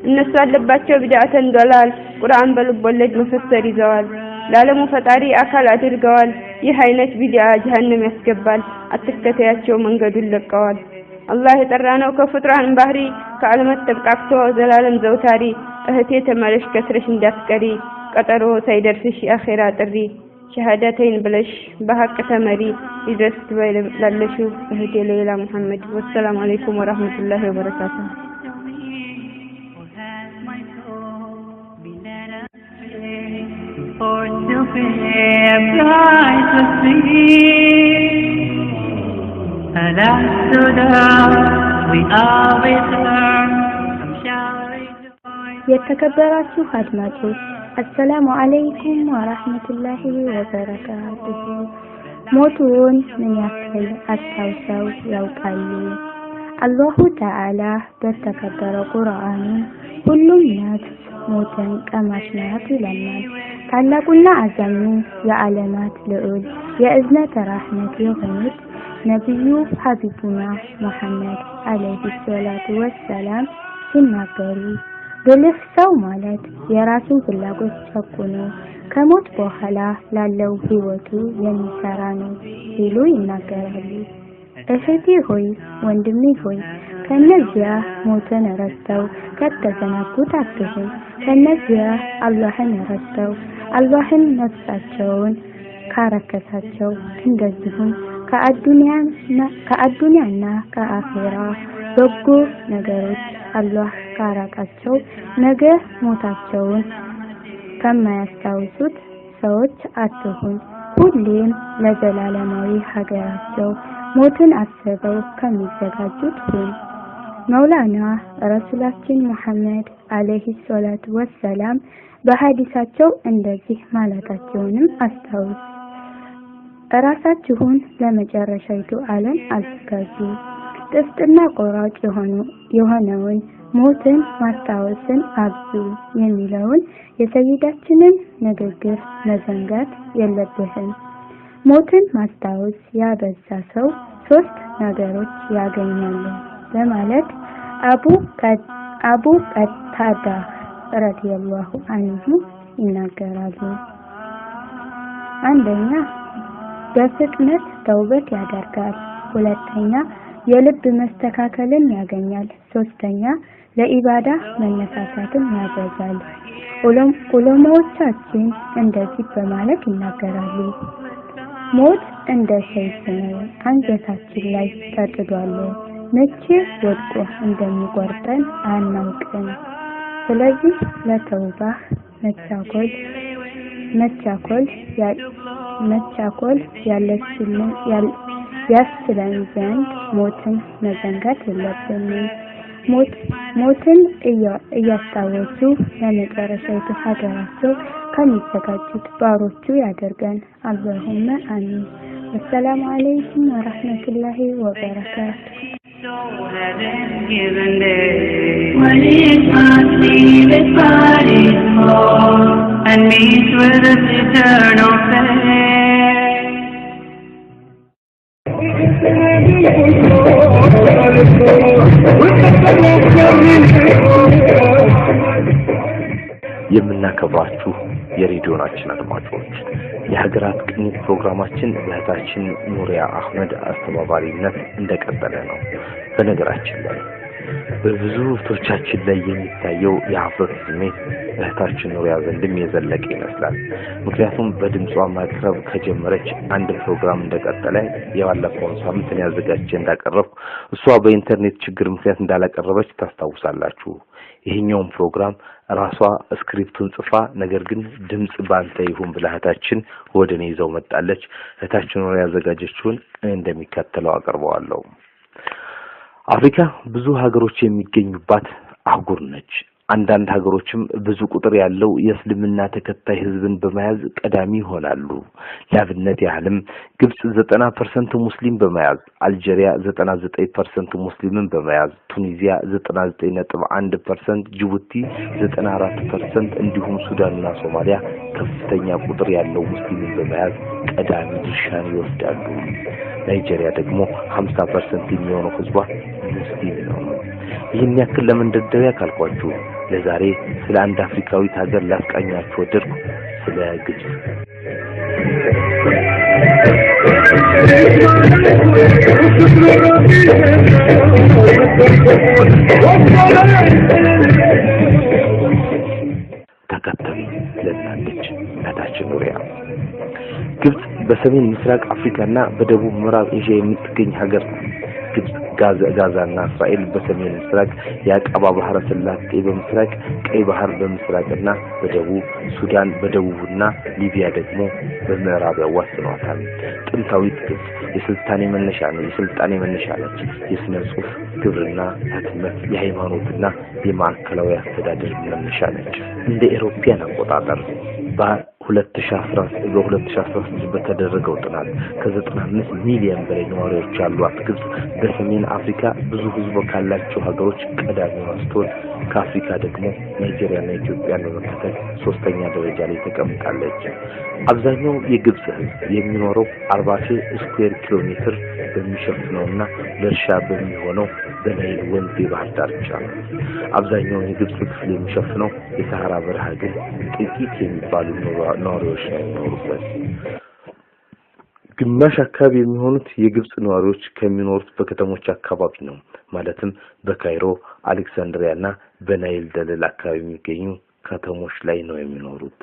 እነሱ አለባቸው ቢድዓተን ዶላል ቁርአን በልብ ወለድ መፈሰር ይዘዋል ለዓለሙ ፈጣሪ አካል አድርገዋል ይህ አይነት ቢድዓ ጀሃነም ያስገባል አትከታያቸው መንገዱን ለቀዋል አላህ የጠራነው ከፍጥራን ባህሪ ከዓለማት ተብቃቅቶ ዘላለም ዘውታሪ እህቴ ተመለሽ ከስረሽ እንዳትቀሪ ቀጠሮ ሳይደርስሽ የአኺራ ጥሪ ሸሃዳተይን ብለሽ በሐቅ ተመሪ ይድረስ ትበላለሽ እህቴ ሌላ መሐመድ ወሰላሙ አለይኩም ወራህመቱላሂ ወበረካቱ For to be bright to see and after that we are return የተከበራችሁ አድማጮች አሰላሙ አለይኩም ወራህመቱላሂ ወበረካቱሁ ሞቱን ምን ያክል አስታውሰው ያውቃሉ አላሁ ተዓላ በተከበረው ቁርአኑ ሁሉም ነፍስ ሞትን ቀማሽ ናት ይለናል ታላቁና አዛኙ የዓለማት ልዑል የእዝነት ራህመት የሆኑት ነብዩ ሐቢቡና መሐመድ አለይሂ ሰላቱ ወሰላም ሲናገሩ ብልህ ሰው ማለት የራሱን ፍላጎት ጨቁኖ ከሞት በኋላ ላለው ህይወቱ የሚሰራ ነው ሲሉ ይናገራሉ። እህቴ ሆይ ወንድሜ ሆይ ከነዚያ ሞትን ረስተው ከተዘናጉት አትሁን። ከነዚያ አላህን ረስተው አላህን ነፍሳቸውን ካረከሳቸው እንደዚሁም ከአዱንያና ከአኺራ በጎ ነገሮች አላህ ካራቃቸው ነገ ሞታቸውን ከማያስታውሱት ሰዎች አትሁን። ሁሌም ለዘላለማዊ ሀገራቸው ሞትን አስበው ከሚዘጋጁት ሁን። መውላና ረሱላችን መሐመድ አለይሂ ሰላቱ ወሰላም በሐዲሳቸው እንደዚህ ማለታቸውንም አስታውስ። ራሳችሁን ለመጨረሻይቱ ዓለም አዘጋጁ። ጥፍጥና ቆራጭ የሆነውን ሞትን ማስታወስን አብዙ የሚለውን የሰይዳችንን ንግግር መዘንጋት የለብህም። ሞትን ማስታወስ ያበዛ ሰው 3 ነገሮች ያገኛሉ በማለት አቡ ቀታዳ ረዲየላሁ ዐንሁ ይናገራሉ። አንደኛ በፍጥነት ተውበት ያደርጋል። ሁለተኛ የልብ መስተካከልን ያገኛል። ሶስተኛ ለኢባዳ መነሳሳትን ያበዛል። ዑለማዎቻችን እንደዚህ በማለት ይናገራሉ። ሞት እንደ ሰይፍ ነው፣ አንገታችን ላይ ተጥዷል። መቼ ወድቆ እንደሚቆርጠን አናውቅም። ስለዚህ ለተውባ መቻኮል ያስችለን ዘንድ ሞትን መዘንጋት የለብንም። ሞትን እያስታወሱ ለመጨረሻይቱ ሀገራቸው ከሚዘጋጁት ባሮቹ ያደርገን። አላሁመ አሚን። ወሰላሙ አለይኩም ወራህመቱላሂ ወበረካቱ። When it must leave its body's home and meet with its eternal fate. የምናከብራችሁ የሬዲዮናችን አድማጮች የሀገራት ቅኝት ፕሮግራማችን በእህታችን ኑሪያ አህመድ አስተባባሪነት እንደቀጠለ ነው። በነገራችን ላይ በብዙ እህቶቻችን ላይ የሚታየው የሀፍረት ስሜት እህታችን ኑሪያ ዘንድም የዘለቀ ይመስላል። ምክንያቱም በድምጿ ማቅረብ ከጀመረች አንድ ፕሮግራም እንደቀጠለ የባለፈውን ሳምንት ያዘጋጀ እንዳቀረብኩ እሷ በኢንተርኔት ችግር ምክንያት እንዳላቀረበች ታስታውሳላችሁ። ይሄኛውን ፕሮግራም ራሷ ስክሪፕቱን ጽፋ ነገር ግን ድምጽ ባንተ ይሁን ብለህታችን ወደኔ ይዘው መጣለች። እህታችን ኑሪያ ያዘጋጀችውን እንደሚከተለው አቀርበዋለሁ። አፍሪካ ብዙ ሀገሮች የሚገኙባት አህጉር ነች። አንዳንድ ሀገሮችም ብዙ ቁጥር ያለው የእስልምና ተከታይ ህዝብን በመያዝ ቀዳሚ ይሆናሉ። ለአብነት ያህልም ግብጽ 90% ሙስሊም በመያዝ፣ አልጄሪያ 99% ሙስሊምን በመያዝ፣ ቱኒዚያ 99.1%፣ ጅቡቲ 94% እንዲሁም ሱዳንና ሶማሊያ ከፍተኛ ቁጥር ያለው ሙስሊምን በመያዝ ቀዳሚ ድርሻን ይወስዳሉ። ናይጄሪያ ደግሞ 50% የሚሆነው ህዝቧ ሙስሊም ነው። ይህን ያክል ለመንደርደሪያ ካልኳችሁ ለዛሬ ስለ አንድ አፍሪካዊት ሀገር ላስቃኛችሁ ወደድኩ። ስለ ግብጽ። ተከታዩ ለናለች እናታችን ኑሪያ። ግብጽ በሰሜን ምስራቅ አፍሪካና በደቡብ ምዕራብ ኤዥያ የምትገኝ ሀገር ናት። ግብጽ ጋዛና እስራኤል በሰሜን ምስራቅ፣ የአቀባ ባህረ ሰላጤ በምስራቅ፣ ቀይ ባህር በምስራቅና በደቡብ፣ ሱዳን በደቡብና ሊቢያ ደግሞ በምዕራብ ያዋስኗታል። ጥንታዊት ግብጽ የስልጣኔ መነሻ ነች። የስነ ጽሑፍ፣ ግብርና፣ ህትመት፣ የሃይማኖትና የማዕከላዊ አስተዳደር መነሻ ነች። እንደ ኤሮፒያን አቆጣጠር በ2016 በተደረገው ጥናት ከ95 ሚሊዮን በላይ ነዋሪዎች ያሏት ግብጽ በሰሜን አፍሪካ ብዙ ህዝብ ካላቸው ሀገሮች ቀዳሚዋ ስትሆን ከአፍሪካ ደግሞ ናይጄሪያና ኢትዮጵያን በመከተል ሶስተኛ ደረጃ ላይ ተቀምጣለች። አብዛኛው የግብጽ ህዝብ የሚኖረው 40,000 ስኩዌር ኪሎ ሜትር በሚሸፍነውና ለእርሻ በሚሆነው በናይል ወንዝ የባህር ዳርቻ ነው። አብዛኛው የግብጽ ክፍል የሚሸፍነው የሰሃራ በረሃ ግን ጥቂት የሚባሉ ነዋሪዎች ነው የሚኖሩበት። ግማሽ አካባቢ የሚሆኑት የግብጽ ነዋሪዎች ከሚኖሩት በከተሞች አካባቢ ነው። ማለትም በካይሮ፣ አሌክሳንድሪያና በናይል ደለል አካባቢ የሚገኙ ከተሞች ላይ ነው የሚኖሩት።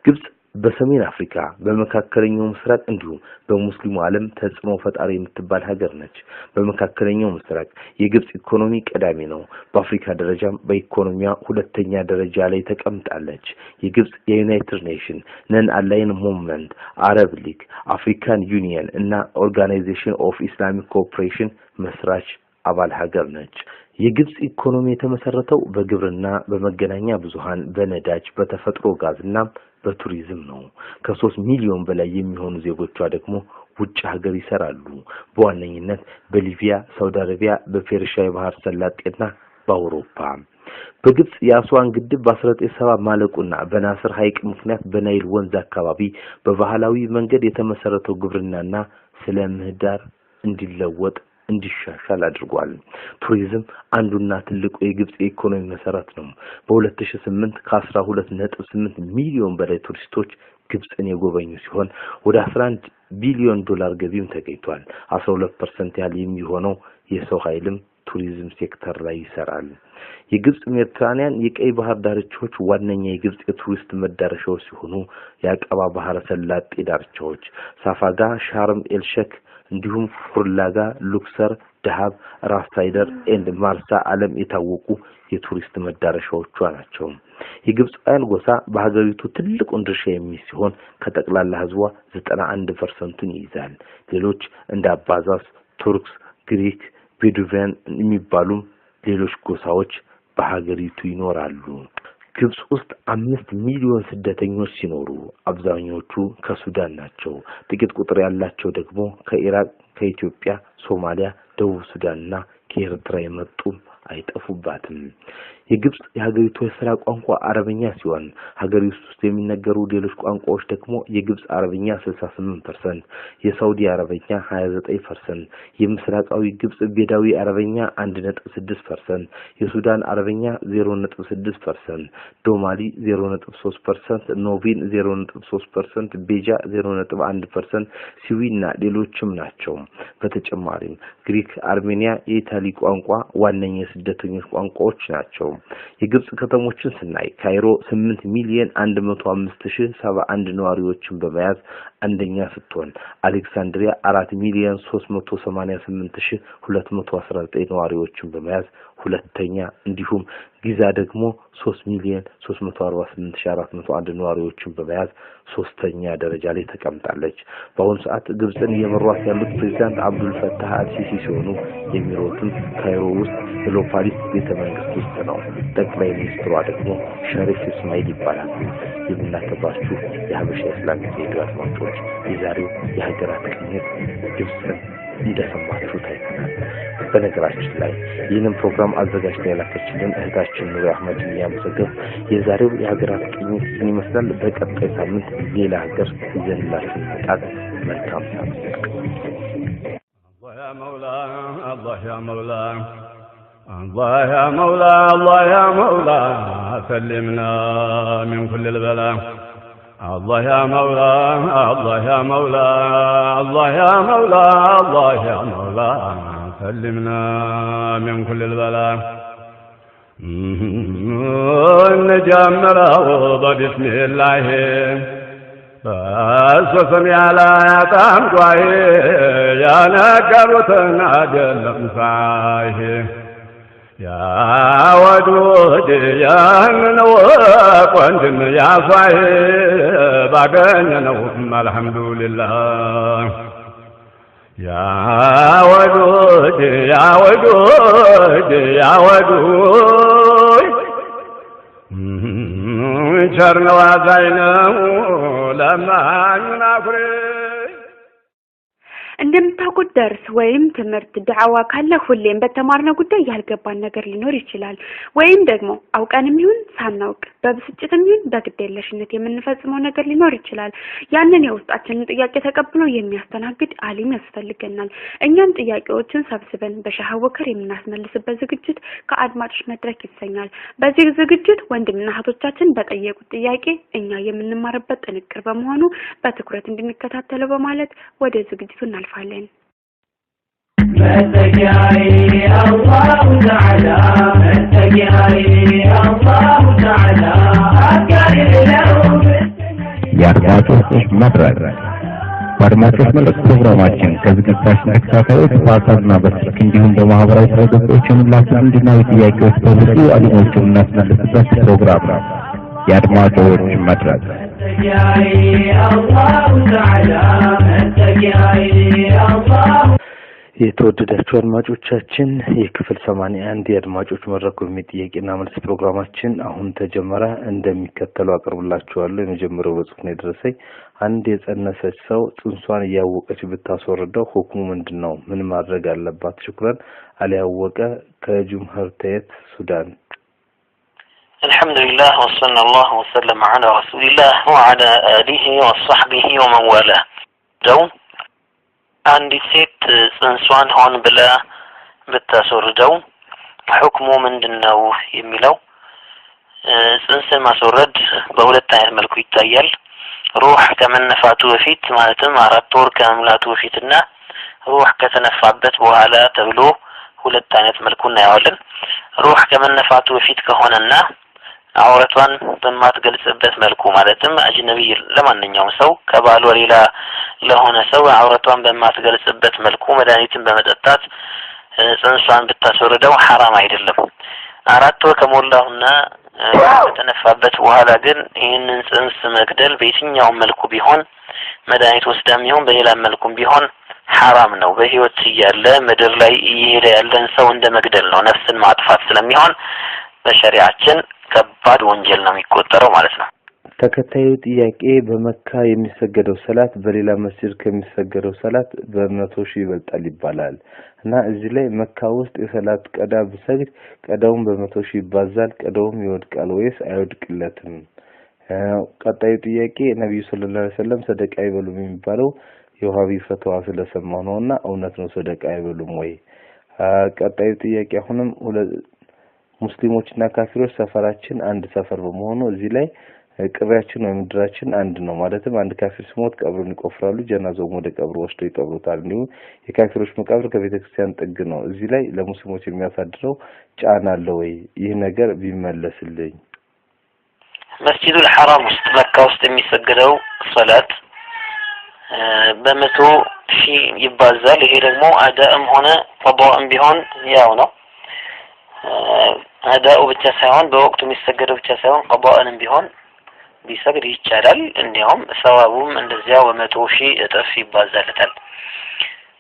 ግብጽ በሰሜን አፍሪካ በመካከለኛው ምስራቅ እንዲሁም በሙስሊሙ ዓለም ተጽዕኖ ፈጣሪ የምትባል ሀገር ነች። በመካከለኛው ምስራቅ የግብጽ ኢኮኖሚ ቀዳሚ ነው። በአፍሪካ ደረጃም በኢኮኖሚያ ሁለተኛ ደረጃ ላይ ተቀምጣለች። የግብጽ የዩናይትድ ኔሽን ነን አላይን ሙቭመንት፣ አረብ ሊግ፣ አፍሪካን ዩኒየን እና ኦርጋናይዜሽን ኦፍ ኢስላሚክ ኮኦፕሬሽን መስራች አባል ሀገር ነች። የግብጽ ኢኮኖሚ የተመሰረተው በግብርና፣ በመገናኛ ብዙሃን፣ በነዳጅ፣ በተፈጥሮ ጋዝና በቱሪዝም ነው። ከ3 ሚሊዮን በላይ የሚሆኑ ዜጎቿ ደግሞ ውጭ ሀገር ይሰራሉ። በዋነኝነት በሊቢያ፣ ሳውዲ አረቢያ፣ በፔርሻ የባህር ሰላጤና በአውሮፓ። በግብጽ የአስዋን ግድብ በ1970 ማለቁና በናስር ሐይቅ ምክንያት በናይል ወንዝ አካባቢ በባህላዊ መንገድ የተመሰረተው ግብርናና ስለ ምህዳር እንዲለወጥ እንዲሻሻል አድርጓል። ቱሪዝም አንዱና ትልቁ የግብጽ ኢኮኖሚ መሰረት ነው። በ2008 ከ12.8 ሚሊዮን በላይ ቱሪስቶች ግብጽን የጎበኙ ሲሆን ወደ 11 ቢሊዮን ዶላር ገቢም ተገኝቷል። 12% ያህል የሚሆነው የሰው ኃይልም ቱሪዝም ሴክተር ላይ ይሰራል። የግብጽ ሜዲትራኒያን የቀይ ባህር ዳርቻዎች ዋነኛ የግብጽ የቱሪስት መዳረሻዎች ሲሆኑ የአቀባ ባህረ ሰላጤ ዳርቻዎች ሳፋጋ፣ ሻርም ኤልሼክ እንዲሁም ሁርላጋ፣ ሉክሰር፣ ደሃብ፣ ራስ ሳይደር ኤንድ ማርሳ ዓለም የታወቁ የቱሪስት መዳረሻዎቿ ናቸው። የግብጽያን ጎሳ በሀገሪቱ ትልቁን ድርሻ የሚይዝ ሲሆን ከጠቅላላ ህዝቧ 91%ን ይይዛል። ሌሎች እንደ አባዛስ፣ ቱርክስ፣ ግሪክ፣ ቤዱቬን የሚባሉ ሌሎች ጎሳዎች በሀገሪቱ ይኖራሉ። ግብጽ ውስጥ 5 ሚሊዮን ስደተኞች ሲኖሩ አብዛኞቹ ከሱዳን ናቸው። ጥቂት ቁጥር ያላቸው ደግሞ ከኢራቅ፣ ከኢትዮጵያ፣ ሶማሊያ፣ ደቡብ ሱዳንና ከኤርትራ የመጡ አይጠፉባትም። የግብጽ የሀገሪቱ የሥራ ቋንቋ አረብኛ ሲሆን ሀገሪቱ ውስጥ የሚነገሩ ሌሎች ቋንቋዎች ደግሞ የግብጽ አረብኛ 68%፣ የሳውዲ አረብኛ 29%፣ የምስራቃዊ ግብጽ ቤዳዊ አረብኛ 1.6%፣ የሱዳን አረብኛ 0.6%፣ ዶማሊ 0.3%፣ ኖቪን 0.3%፣ ቤጃ 0.1%፣ ሲዊና ሌሎችም ናቸው። በተጨማሪም ግሪክ፣ አርሜኒያ፣ የኢታሊ ቋንቋ ዋነኛ የስደተኞች ቋንቋዎች ናቸው። የግብጽ ከተሞችን ስናይ ካይሮ 8 ሚሊዮን 105,071 ነዋሪዎችን በመያዝ አንደኛ ስትሆን አሌክሳንድሪያ 4 ሚሊዮን 388,219 ነዋሪዎችን በመያዝ ሁለተኛ፣ እንዲሁም ጊዛ ደግሞ 3 ሚሊዮን 348,401 ነዋሪዎችን በመያዝ ሶስተኛ ደረጃ ላይ ተቀምጣለች። በአሁኑ ሰዓት ግብጽን እየመሯት ያሉት ፕሬዝዳንት አብዱል ፈታህ አልሲሲ ሲሆኑ የሚኖሩትም ካይሮ ውስጥ በሎፓሊስ ቤተመንግስት ውስጥ ነው። ጠቅላይ ሚኒስትሯ ደግሞ ሸሪፍ እስማኤል ይባላሉ። የምናከብራችሁ የሐበሻ ኢስላሚክ ሬዲዮ አድማጮች የዛሬው የሀገራት ቅኝት ግብጽን እንደሰማችሁ ታይተናል። በነገራችን ላይ ይህንን ፕሮግራም አዘጋጅታ ያላከችልን እህታችን ኑሪ አህመድ ያመሰግን። የዛሬው የሀገራት ቅኝት ይመስላል። በቀጣይ ሳምንት ሌላ ሀገር ይዘንላችሁ እንመጣለን። መልካም ሳምንት። አላህ ያ መውላ አላህ ያ መውላ አላህ ያ መውላ አላህ ያ መውላ ሰልምና ሚን ኩል البላ الله يا مولا الله يا مولا الله يا مولا الله يا مولا سلمنا من كل البلاء نجمره بسم الله بسم على يتام قوي يا نكرتنا جلم صاحي يا ودود يا منوق وانتم يا صاحب عقلنا الحمد لله يا ودود يا ودود يا ودود شرنا وزينا لما ينافري እንደምታውቁት ደርስ ወይም ትምህርት ዳዕዋ ካለ ሁሌም በተማርነው ጉዳይ ያልገባን ነገር ሊኖር ይችላል ወይም ደግሞ አውቀንም ይሁን ሳናውቅ በብስጭትም ይሁን በግዴለሽነት የምንፈጽመው ነገር ሊኖር ይችላል ያንን የውስጣችንን ጥያቄ ተቀብሎ የሚያስተናግድ አሊም ያስፈልገናል እኛም ጥያቄዎችን ሰብስበን በሼይኽ አቡበከር የምናስመልስበት ዝግጅት ከአድማጮች መድረክ ይሰኛል በዚህ ዝግጅት ወንድምና እህቶቻችን በጠየቁት ጥያቄ እኛ የምንማርበት ጥንቅር በመሆኑ በትኩረት እንድንከታተለው በማለት ወደ ዝግጅቱ እናልፋለን የአድማጮች መድረክ በአድማጮች መድረክ ፕሮግራማችን ከዝግጅታችን ተከታታዮች በአካልና በስልክ እንዲሁም በማህበራዊ ድረገጾች የሚላኩልን ዲናዊ ጥያቄዎች በብዙ አሊሞችን እናስመልስበት ፕሮግራም ነው የአድማጮች መድረክ የተወደዳችሁ አድማጮቻችን የክፍል 81 የአድማጮች መድረክ ጥያቄና መልስ ፕሮግራማችን አሁን ተጀመረ እንደሚከተለው አቀርብላችኋለሁ የመጀመሪያው በጽሁፍ ነው የደረሰኝ አንድ የጸነሰች ሰው ጽንሷን ያወቀች ብታስወርደው ሁክሙ ምንድነው ምን ማድረግ አለባት ሽኩራን አልያወቀ ከጁምሁርተት ሱዳን الحمد لله وصلى الله وسلم على رسول الله وعلى آله وصحبه ومن والاه دون አንዲት ሴት ጽንሷን ሆን ብላ ብታስወርደው ሁክሙ ምንድነው የሚለው ጽንስን ማስወረድ በሁለት አይነት መልኩ ይታያል ሩህ ከመነፋቱ በፊት ማለትም 4 ወር ከመምላቱ በፊትና ሩህ ከተነፋበት በኋላ ተብሎ ሁለት አይነት መልኩ እናያለን ሩህ ከመነፋቱ በፊት ከሆነና አውረቷን በማትገልጽበት መልኩ ማለትም አጅነቢ ለማንኛውም ሰው ከባል ወሌላ ለሆነ ሰው አውረቷን በማትገልጽበት መልኩ መድኃኒትን በመጠጣት ጽንሷን ብታስወርደው حرام አይደለም 4 ወር ከሞላውና ከተነፋበት በኋላ ግን ይህንን ጽንስ መግደል በየትኛውም መልኩ ቢሆን መድኃኒት ወስዳም ይሁን በሌላ መልኩም ቢሆን حرام ነው በህይወት ያለ ምድር ላይ እየሄደ ያለን ሰው እንደ መግደል ነው ነፍስን ማጥፋት ስለሚሆን በሸሪዓችን ከባድ ወንጀል ነው የሚቆጠረው ማለት ነው ተከታዩ ጥያቄ በመካ የሚሰገደው ሰላት በሌላ መስጂድ ከሚሰገደው ሰላት በ100 ሺህ ይበልጣል ይባላል እና እዚህ ላይ መካ ውስጥ የሰላት ቀዳ ብሰግድ ቀዳውን በ100 ሺህ ይባዛል ቀዳውም ይወድቃል ወይስ አይወድቅለትም ቀጣዩ ጥያቄ ነብዩ ሰለላሁ ዐለይሂ ወሰለም ሰደቃ ይበሉም የሚባለው የዋሃቢ ፈትዋ ስለሰማው ነውና እውነት ነው ሰደቃ ይበሉም ወይ ቀጣዩ ጥያቄ አሁንም ሙስሊሞችና ካፊሮች ሰፈራችን አንድ ሰፈር በመሆኑ እዚህ ላይ ቅብራችን ወይ ምድራችን አንድ ነው ማለትም አንድ ካፊር ሲሞት ቀብሩን ይቆፍራሉ ጀናዛውን ወደ ቀብሩ ወስደው ይቀብሩታል እንዴ የካፊሮች መቃብር ከቤተክርስቲያን ጥግ ነው እዚህ ላይ ለሙስሊሞች የሚያሳድረው ጫና አለ ወይ ይህ ነገር ቢመለስልኝ መስጂዱል ሐራም ውስጥ መካ ውስጥ የሚሰገደው ሶላት በ100 ሺህ ይባዛል ይሄ ደግሞ አዳም ሆነ ቀዷም ቢሆን ያው ነው አዳኡ ብቻ ሳይሆን በወቅቱ የሚሰገደው ብቻ ሳይሆን ቀዷንም ቢሆን ቢሰግድ ይቻላል እንዲያውም ሰዋቡም እንደዚያው በ100 ሺህ እጥፍ ይባዛለታል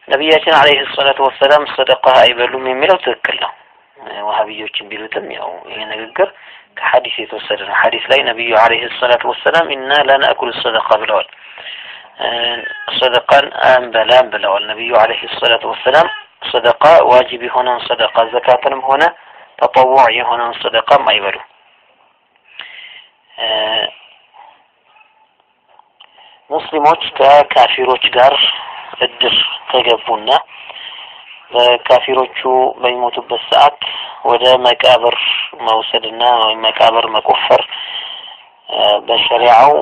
ነብያችን አለይሂ ሰላቱ ወሰለም ሰደቃ አይበሉም የሚለው ትክክል ነው ወሃቢዮችን ቢሉትም ያው ይሄ ንግግር ከሐዲስ የተወሰደ ነው ሐዲስ ላይ ነብዩ አለይሂ ሰላቱ ወሰለም ኢና ላ ነአኩል ሰደቃ ብለዋል ሰደቃን አንበላም ብለዋል ነብዩ አለይሂ ሰላቱ ወሰለም ሰደቃ ዋጅብ የሆነውን ሰደቃ ዘካትንም ሆነ ተጠዋዕ የሆነውን ሰደቃም አይበሉ ሙስሊሞች ከካፊሮች ጋር እድር ተገቡና በካፊሮቹ በሚሞቱበት ሰዓት ወደ መቃብር መውሰድና ወይ መቃብር መቆፈር በሸሪዓው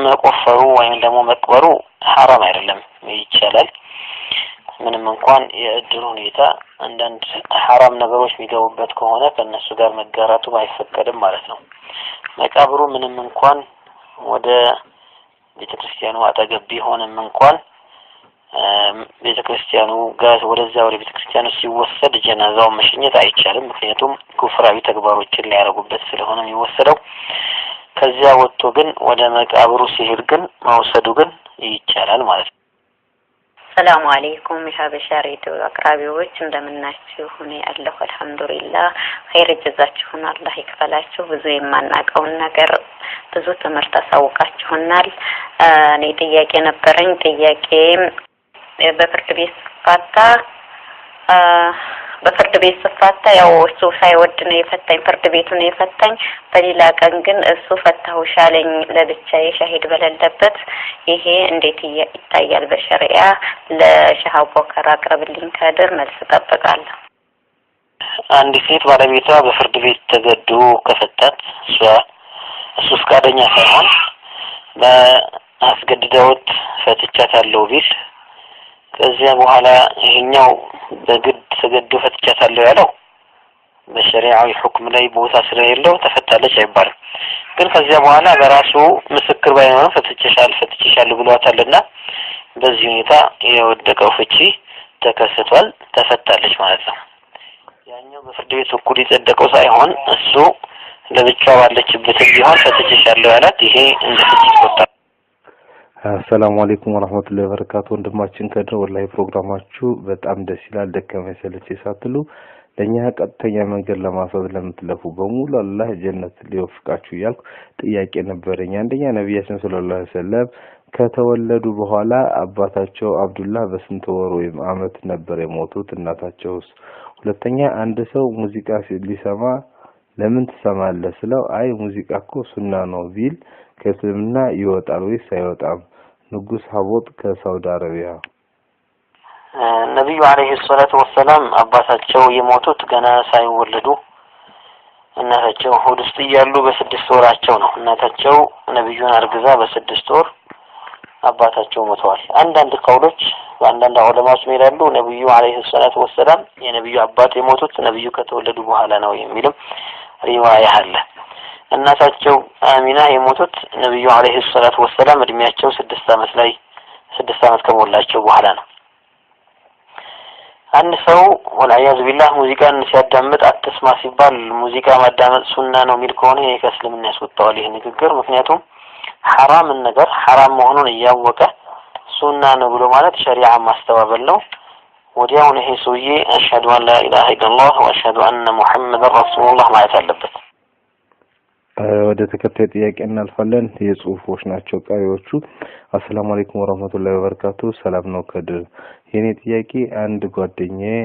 መቆፈሩ ወይም ደግሞ መቅበሩ حرام አይደለም ይቻላል ምንም እንኳን የእድር ሁኔታ አንዳንድ حرام ነገሮች የሚገቡበት ከሆነ ከነሱ ጋር መጋራቱ አይፈቀድም ማለት ነው መቃብሩ ምንም እንኳን ወደ ቤተክርስቲያኑ አጠገብ ቢሆንም እንኳን ቤተክርስቲያኑ ጋር ወደዛው ወደ ቤተክርስቲያኑ ሲወሰድ ጀናዛው መሽኘት አይቻልም ምክንያቱም ኩፍራዊ ተግባሮችን ሊያረጉበት ስለሆነ የሚወሰደው ከዚያ ወጥቶ ግን ወደ መቃብሩ ሲሄድ ግን መውሰዱ ግን ይቻላል ማለት ነው ሰላም አለይኩም የሐበሻ ሬዲዮ አቅራቢዎች እንደምናችሁ ሁኔ አለሁ አልহামዱሊላህ ኸይር ጀዛችሁን አላህ ይክፈላችሁ ብዙ የማናቀውን ነገር ብዙ ትምህርት አሳውቃችሁናል እኔ ጥያቄ ነበረኝ ጥያቄ በፍርድ ቤት ስፋታ ያው እሱ ሳይወድ ነው የፈታኝ ፍርድ ቤቱ ነው የፈታኝ በሌላ ቀን ግን እሱ ፈታሁሽ አለኝ ለብቻዬ ሻሂድ በሌለበት ይሄ እንዴት ይታያል በሸሪዓ ለሼህ አቡበከር አቅርብልኝ ከድር መልስ ጠብቃለሁ አንድ ሴት ባለቤቷ በፍርድ ቤት ተገዶ ከፈታት እሱ ፈቃደኛ ሳይሆን በአስገድደውት ፈትቻታለሁ ቢል ከዚያ በኋላ ይሄኛው በግድ ተገዶ ፈትቻታለሁ ያለው በሸሪዓዊ ሁክም ላይ ቦታ ስለሌለው ተፈታለች አይባልም ግን ከዚያ በኋላ በራሱ ምስክር ባይሆን ፈትቼሻለሁ ብሏታልና በዚህ ሁኔታ የወደቀው ፍቺ ተከስቷል ተፈታለች ማለት ነው ያኛው በፍርድ ቤት እኩል የጸደቀው ሳይሆን እሱ ለብቻው ባለችበት ቢሆን ፈትቼሻለሁ ያላት ይሄ እንደ ፍቺ ይቆጠራል አሰላሙ አለይኩም ወራህመቱላሂ ወበረካቱ ወንድማችን ከድር ወላሂ ፕሮግራማችሁ በጣም ደስ ይላል ደከመኝ ሰለቸኝ ሳትሉ ለኛ ቀጥተኛ መንገድ ለማሳብ ለምትለፉ በሙሉ አላህ ጀነት ሊወፍቃችሁ ያልኩ ጥያቄ ነበርኛ አንደኛ ነብያችን ሰለላሁ ዐለይሂ ወሰለም ከተወለዱ በኋላ አባታቸው አብዱላህ በስንት ወር ወይም አመት ነበር የሞቱት እናታቸውስ ሁለተኛ አንድ ሰው ሙዚቃ ሊሰማ ለምን ትሰማለህ ስለው አይ ሙዚቃ እኮ ሱና ነው ቢል ከእስልምና ይወጣል ወይስ አይወጣም ንጉስ ሀቦት ከሳውዲ አረቢያ ነብዩ አለይሂ ሰላቱ ወሰለም አባታቸው የሞቱት ገና ሳይወለዱ እናታቸው ሆድ ውስጥ እያሉ በ6 ወራቸው ነው እናታቸው ነብዩን አርግዛ በ6 ወር አባታቸው ሞተዋል አንዳንድ ቀውሎች አንዳንድ ዑለማዎች ይላሉ ነብዩ አለይሂ ሰላቱ ወሰለም የነብዩ አባት የሞቱት ነብዩ ከተወለዱ በኋላ ነው የሚልም ሪዋያ አለ እናታቸው አሚና የሞቱት ነብዩ አለይሂ ሰላቱ ወሰለም እድሜያቸው 6 አመት ከሞላቸው በኋላ ነው አንድ ሰው ወላሂ ቢላህ ሙዚቃን ሲያዳምጥ አትስማ ሲባል ሙዚቃ ማዳመጥ ሱና ነው የሚል ከሆነ የእስልምና ያስወጣዋል ይሄ ንግግር ምክንያቱም حرام ነገር حرام መሆኑን እያወቀ ሱና ነው ብሎ ማለት ሸሪዓ ማስተባበል ነው ወዲያው ነው ይሄ ሰውዬ አሽሀዱ አን ላ ኢላሃ ኢላላህ ወአሽሀዱ አነ ሙሐመደን ረሱሉላህ ማለት አለበት ወደ ተከታይ ጥያቄ እናልፋለን የጽሁፎች ናቸው ቀሪዎቹ አሰላሙ አለይኩም ወራህመቱላሂ ወበረካቱ ሰላም ነው ከድር የኔ ጥያቄ አንድ ጓደኛዬ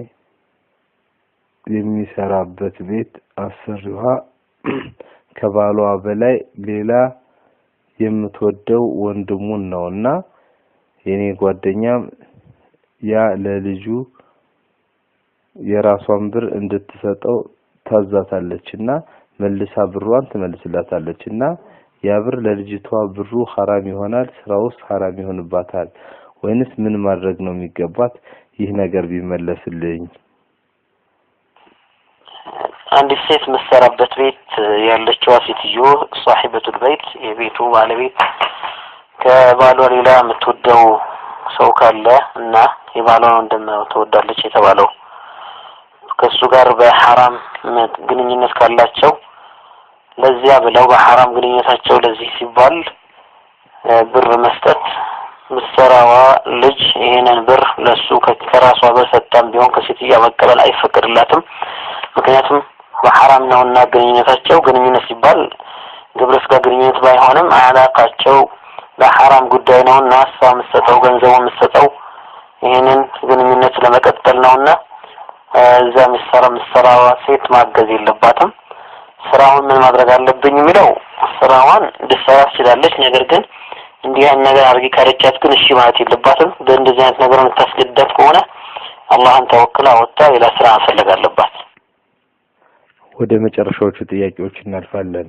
የሚሰራበት ቤት አሰሪዋ ከባሏ በላይ ሌላ የምትወደው ወንድሙን ነውና የኔ ጓደኛም ያ ለልጁ የራሷን ብር እንድትሰጠው ታዛታለችና መልሳ ብሯን ትመልስላታለችና ያ ብር ለልጅቷ ብሩ حرام ይሆናል ስራውስ حرام ይሆንባታል ወይንስ ምን ማድረግ ነው የሚገባት ይህ ነገር ቢመለስልኝ አንድ ሴት መሰራበት ቤት ያለችው ሴትዮ صاحبة البيت የቤቱ ባለቤት ከባሏ ሌላ የምትወደው ሰው ካለ እና የባሏን እንደምትወዳለች የተባለው ከሱ ጋር በሐራም ግንኙነት ካላቸው ለዚያ ብለው በሐራም ግንኙነታቸው ለዚህ ሲባል ብር መስጠት ምሰራዋ ልጅ ይሄንን ብር ለሱ ከራሷ በሰጣም ቢሆን ከሴትያ መቀበል አይፈቀድላትም ምክንያቱም በሐራም ነውና ግንኙነታቸው ግንኙነት ሲባል ግብረ ስጋ ግንኙነት ባይሆንም አላቃቸው በሐራም ጉዳይ ነውና እሷ መስጠው ገንዘቡ መስጠው ይሄንን ግንኙነት ለመቀጠል ነውና እዛ ምሰራዋ ሴት ማገዝ የለባትም ስራውን ምን ማድረግ አለብኝ የሚለው ስራዋን ልትሰራ ትችላለች ነገር ግን እንዲህ አይነት ነገር አርጊ ካለቻት ግን እሺ ማለት የለባትም በእንደዚህ አይነት ነገር የምታስገድዳት ከሆነ አላህን ተወክላ ወጣ ሌላ ስራ ማፈልግ አለባት ወደ መጨረሻዎቹ ጥያቄዎች እናልፋለን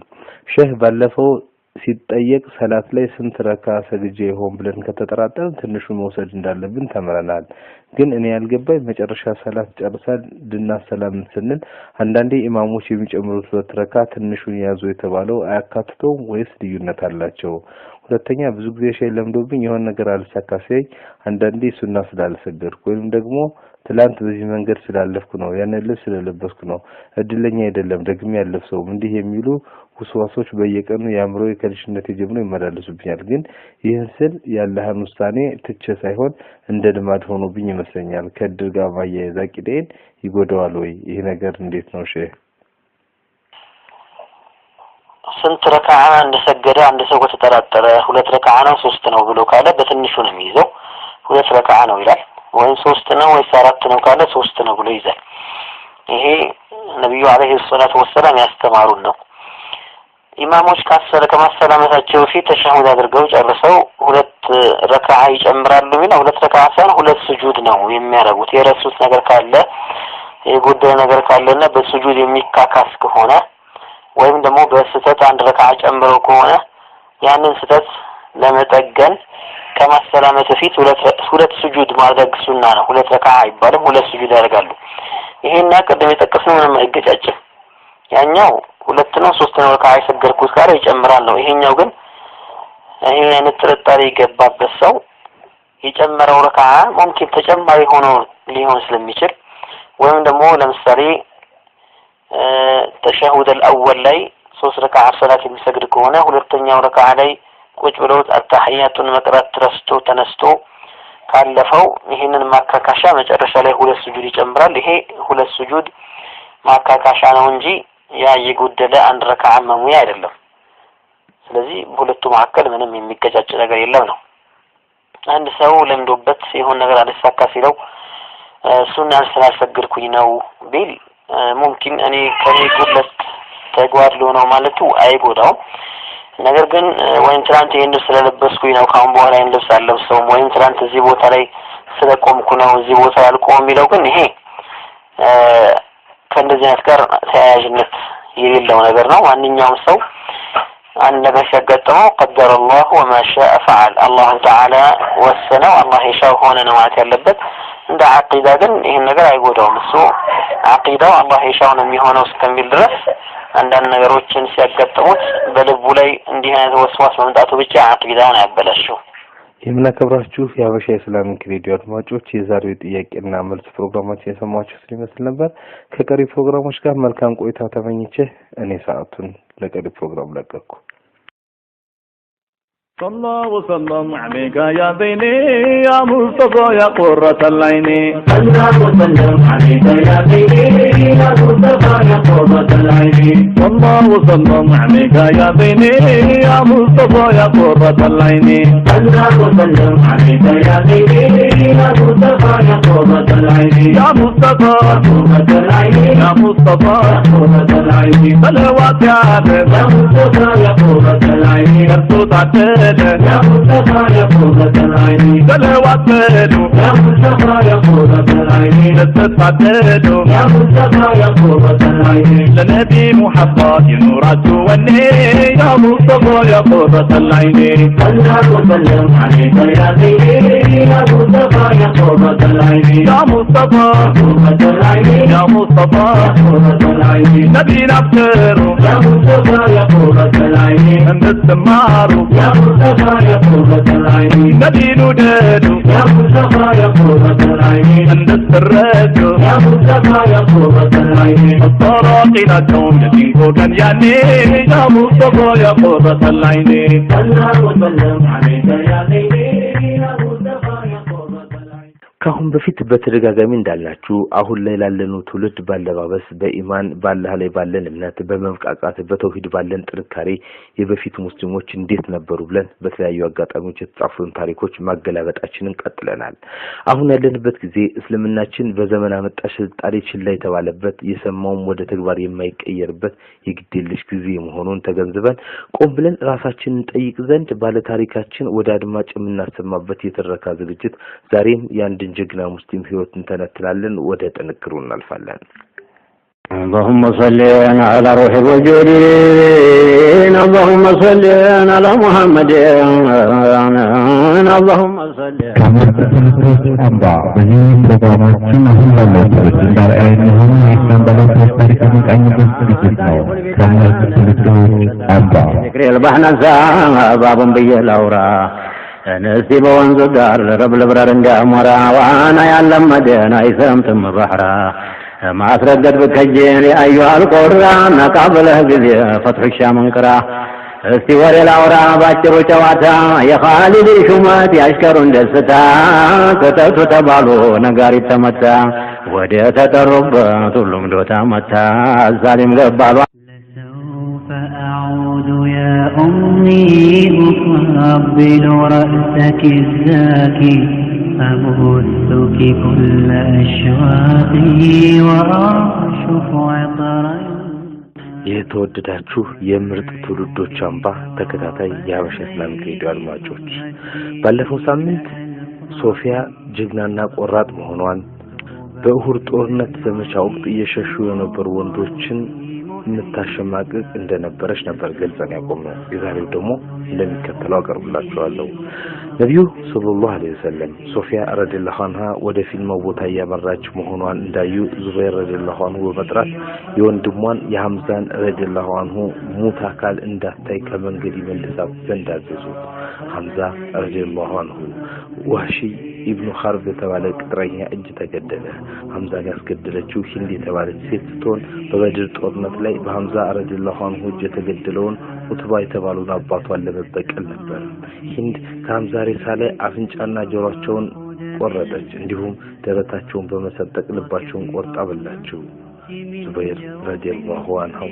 ሼህ ባለፈው ሲጠየቅ ሰላት ላይ ስንት ረካ ሰግጄ ይሆን ብለን ከተጠራጠርን ትንሹን መውሰድ እንዳለብን ተመረናል ግን እኔ ያልገባኝ መጨረሻ ሰላት ጨርሰን ድናሰላም ስንል አንዳንዴ ኢማሞች የሚጨምሩት ረካ ትንሹን ያዙ የተባለው አያካትተው ወይስ ልዩነት አላቸው ሁለተኛ ብዙ ጊዜ ሼህ ለምዶብኝ የሆነ ነገር አልሳካሰኝ አንዳንዴ ሱና ስላልሰገድኩ ወይም ደግሞ ትላንት በዚህ መንገድ ስላለፍኩ ነው ያንን ልብስ ስለለበስኩ ነው እድለኛ አይደለም ደግሞ ያለፍሰው እንዲህ የሚሉ ውስዋሶች በየቀኑ ያምሮ የከልሽነት ጀምሮ ይመላለሱብኛል ግን ይህን ስል ያለህን ውሳኔ ትቼ ሳይሆን እንደ ልማድ ሆኖብኝ ይመስለኛል ከድር ጋር ማያያዝ አቂዴን ይጎዳዋል ወይ ይሄ ነገር እንዴት ነው ሼህ ስንት ረካዓ እንደሰገደ አንድ ሰው ከተጠራጠረ 2 ረካዓ ነው 3 ነው ብሎ ካለ በትንሹ ነው የሚይዘው 2 ረካዓ ነው ይላል ወይም 3 ነው ወይስ 4 ነው ካለ 3 ነው ብሎ ይዛል። ይሄ ነብዩ አለይሂ ሰላቱ ወሰለም ያስተማሩን ነው። ኢማሞች ከማሰላመታቸው በፊት ተሸሁድ አድርገው ጨርሰው 2 ረካዓ ይጨምራሉ ቢለው 2 ረካዓ ሳይሆን 2 ስጁድ ነው የሚያደርጉት። የረሱት ነገር ካለ የጎደለ ነገር ካለና በስጁድ የሚካካስ ከሆነ ወይም ደግሞ በስተት 1 ረካዓ ጨምረው ከሆነ ያንን ስተት ለመጠገን ከማሰላመት በፊት 2 ስጁድ ማድረግ ሱና ነው። 2 ረካዓ አይባልም፣ 2 ስጁድ ያደርጋሉ። ይሄና ቀደም የጠቀስነው ምንም አይገጫጭም። ያኛው 2 ነው 3 ነው ረካዓ ይሰገርኩት ጋር ይጨምራል ነው። ይሄኛው ግን ይሄን አይነት ጥርጣሬ ይገባበት ሰው የጨመረው ረካዓ ሙምኪን ተጨማሪ ሆኖ ሊሆን ስለሚችል ወይም ደግሞ ለምሳሌ ተሸሁድ الأول ላይ 3 ረካዓ ሰላት የሚሰግድ ከሆነ ሁለተኛው ረካዓ ላይ ቁጭ ብለው አታህያቱን መቅራት ረስቶ ተነስቶ ካለፈው ይሄንን ማካካሻ መጨረሻ ላይ 2 ስጁድ ይጨምራል። ይሄ 2 ስጁድ ማካካሻ ነው እንጂ ያ የጎደለ 1 ረካዓ መሙያ አይደለም። ስለዚህ በሁለቱ መካከል ምንም የሚገጫጭ ነገር የለም ነው። አንድ ሰው ለምዶበት የሆነ ነገር አልሳካ ሲለው ሱናን ስላልሰገድኩኝ ነው ቢል ሙምኪን እኔ ከኔ ጉድለት ተጓድሎ ነው ማለቱ አይጎዳውም። ነገር ግን ወይም ትናንት ይሄን ስለለበስኩኝ ነው ካሁን በኋላ ይሄን ልብስ አልለብሰውም ወይም ትናንት እዚህ ቦታ ላይ ስለቆምኩ ነው እዚህ ቦታ ያልቆም የሚለው ግን ይሄ ከእንደዚህ አይነት ጋር ተያያዥነት የሌለው ነገር ነው። ማንኛውም ሰው አንድ ነገር ሲያጋጥመው قدر الله وما شاء فعل الله تعالى ወሰነው አላህ የሻው ሆነ ነው ማለት ያለበት። እንደ አቂዳ ግን ይሄን ነገር አይጎዳውም። እሱ አቂዳው አላህ የሻው ነው የሚሆነው እስከሚል ድረስ አንዳንድ ነገሮችን ሲያጋጥሙት በልቡ ላይ እንዲህ አይነት ወስዋስ መምጣቱ ብቻ አቂዳውን ያበላሸው። የምናከብራችሁ የሐበሻ ኢስላሚክ ሬዲዮ አድማጮች የዛሬው ጥያቄና መልስ ፕሮግራማችን የሰማችሁት ይመስል ነበር። ከቀሪ ፕሮግራሞች ጋር መልካም ቆይታ ተመኝቼ እኔ ሰዓቱን ለቀሪ ፕሮግራም ለቀኩ። صلى الله وسلم عليك يا زيني يا مصطفى يا قرة العين صلى الله وسلم عليك يا زيني يا مصطفى يا قرة العين صلى الله وسلم عليك يا زيني يا مصطفى يا قرة العين صلى الله وسلم عليك يا زيني يا مصطفى يا قرة العين يا مصطفى قرة العين يا مصطفى قرة العين صلوات يا مصطفى يا قرة العين يا يا مصطفى يا قرة العين صلوات يا مصطفى يا قرة العين تتعددوا يا مصطفى يا قرة العين لنبي محمد نورات والنيل يا مصطفى يا قرة العين صلى الله وسلم عليك يا زيني يا مصطفى يا قرة العين يا مصطفى قرة العين يا مصطفى قرة العين نبي نبتر يا مصطفى يا قرة العين نستمر يا مصطفى يا قرة العين نبي نداد يا مصطفى يا قرة العين نسترد يا مصطفى يا قرة العين الطراقنا كون يتنكو كان يعني يا مصطفى يا قرة العين صلى الله وسلم عليك يا زيني يا مصطفى يا قرة العين ካሁን በፊት በተደጋጋሚ እንዳላችሁ አሁን ላይ ላለነው ትውልድ ባለባበስ በኢማን ባላህ ላይ ባለን እምነት በመፍቃቃት በተውሂድ ባለን ጥንካሬ የበፊት ሙስሊሞች እንዴት ነበሩ ብለን በተለያዩ አጋጣሚዎች የተጻፉን ታሪኮች ማገላበጣችንን ቀጥለናል። አሁን ያለንበት ጊዜ እስልምናችን በዘመን አመጣሽ ስልጣኔ ችላ የተባለበት የሰማውም ወደ ተግባር የማይቀየርበት የግዴለሽ ጊዜ መሆኑን ተገንዝበን ቆም ብለን ራሳችንን ጠይቅ ዘንድ ባለ ታሪካችን ወደ አድማጭ የምናሰማበት የተረካ ዝግጅት ዛሬም ያንድ ጀግና ሙስሊም ህይወትን ተነትላለን ወደ ጥንክሩ እናልፋለን። اللهم صل على روح الوجود اللهم صل على محمد اللهم صل አባ በዚህ ፕሮግራማችን አሁን ባለው ተግባር አይነው ኢስላም ባለበት ታሪክ የሚቃኝበት ዝግጅት ነው። ከመልእክቶች አባ ذكر البحنሳ ባቡን በየላውራ እነሲ በወንዝ ዳር ረብለብረር እንዳሞራ ዋና ያለመደና አይሰምጥም ባህራ ማስረገድ በከጀን ያዩ አልቆራ ነቃብለህ ጊዜ ፈትሽ መንቅራ እስቲ ወሬ ላውራ ባጭሩ ጨዋታ የኻሊድ ሹመት ያሽከሩን ደስታ ተተቱ ተባሉ ነጋሪት ተመታ ወደ ተጠሩበት ሁሉም ዶታ መታ ዛሊም ገባሉ فأعود يا أمي أقبل رأسك الزاكي أبثك كل أشواقي وأشوف عطري የተወደዳችሁ የምርጥ ትውልዶች አምባ ተከታታይ የሐበሻ ኢስላሚክ ሬዲዮ አድማጮች ባለፈው ሳምንት ሶፊያ ጀግናና ቆራጥ መሆኗን በኡሁድ ጦርነት ዘመቻ ወቅት እየሸሹ የነበሩ ወንዶችን የምታሸማቅቅ እንደነበረች ነበር ገልጸን ያቆምነው። የዛሬው ደግሞ እንደሚከተለው አቀርብላችኋለሁ። ነብዩ ሰለላሁ ዐለይሂ ወሰለም ሶፊያ ረዲየላሁ ዐንሃ ወደ ፊልም ቦታ ያመራች መሆኗን እንዳዩ ዙበይር ረዲየላሁ ዐንሁ በመጥራት የወንድሟን የሐምዛን ረዲየላሁ ዐንሁ ሙት አካል እንዳታይ ከመንገድ ይመልሳት ዘንድ አዘዙት። ሐምዛ ረዲየላሁ ዐንሁ ወህሺ ኢብኑ ሐርብ የተባለ ቅጥረኛ እጅ ተገደለ። ሐምዛን ያስገደለችው ሂንድ የተባለች ሴት ስትሆን በበድር ጦርነት ላይ በሐምዛ ረዲየላሁ ዐንሁ እጅ የተገደለውን ኡትባ የተባለውን አባቷን ለመበቀል ነበር። ሂንድ ከሐምዛ ሬሳ ላይ አፍንጫና ጆሮአቸውን ቆረጠች። እንዲሁም ደረታቸውን በመሰጠቅ ልባቸውን ቆርጣ በላቸው። ዙበይር ረዲየላሁ ዐንሁ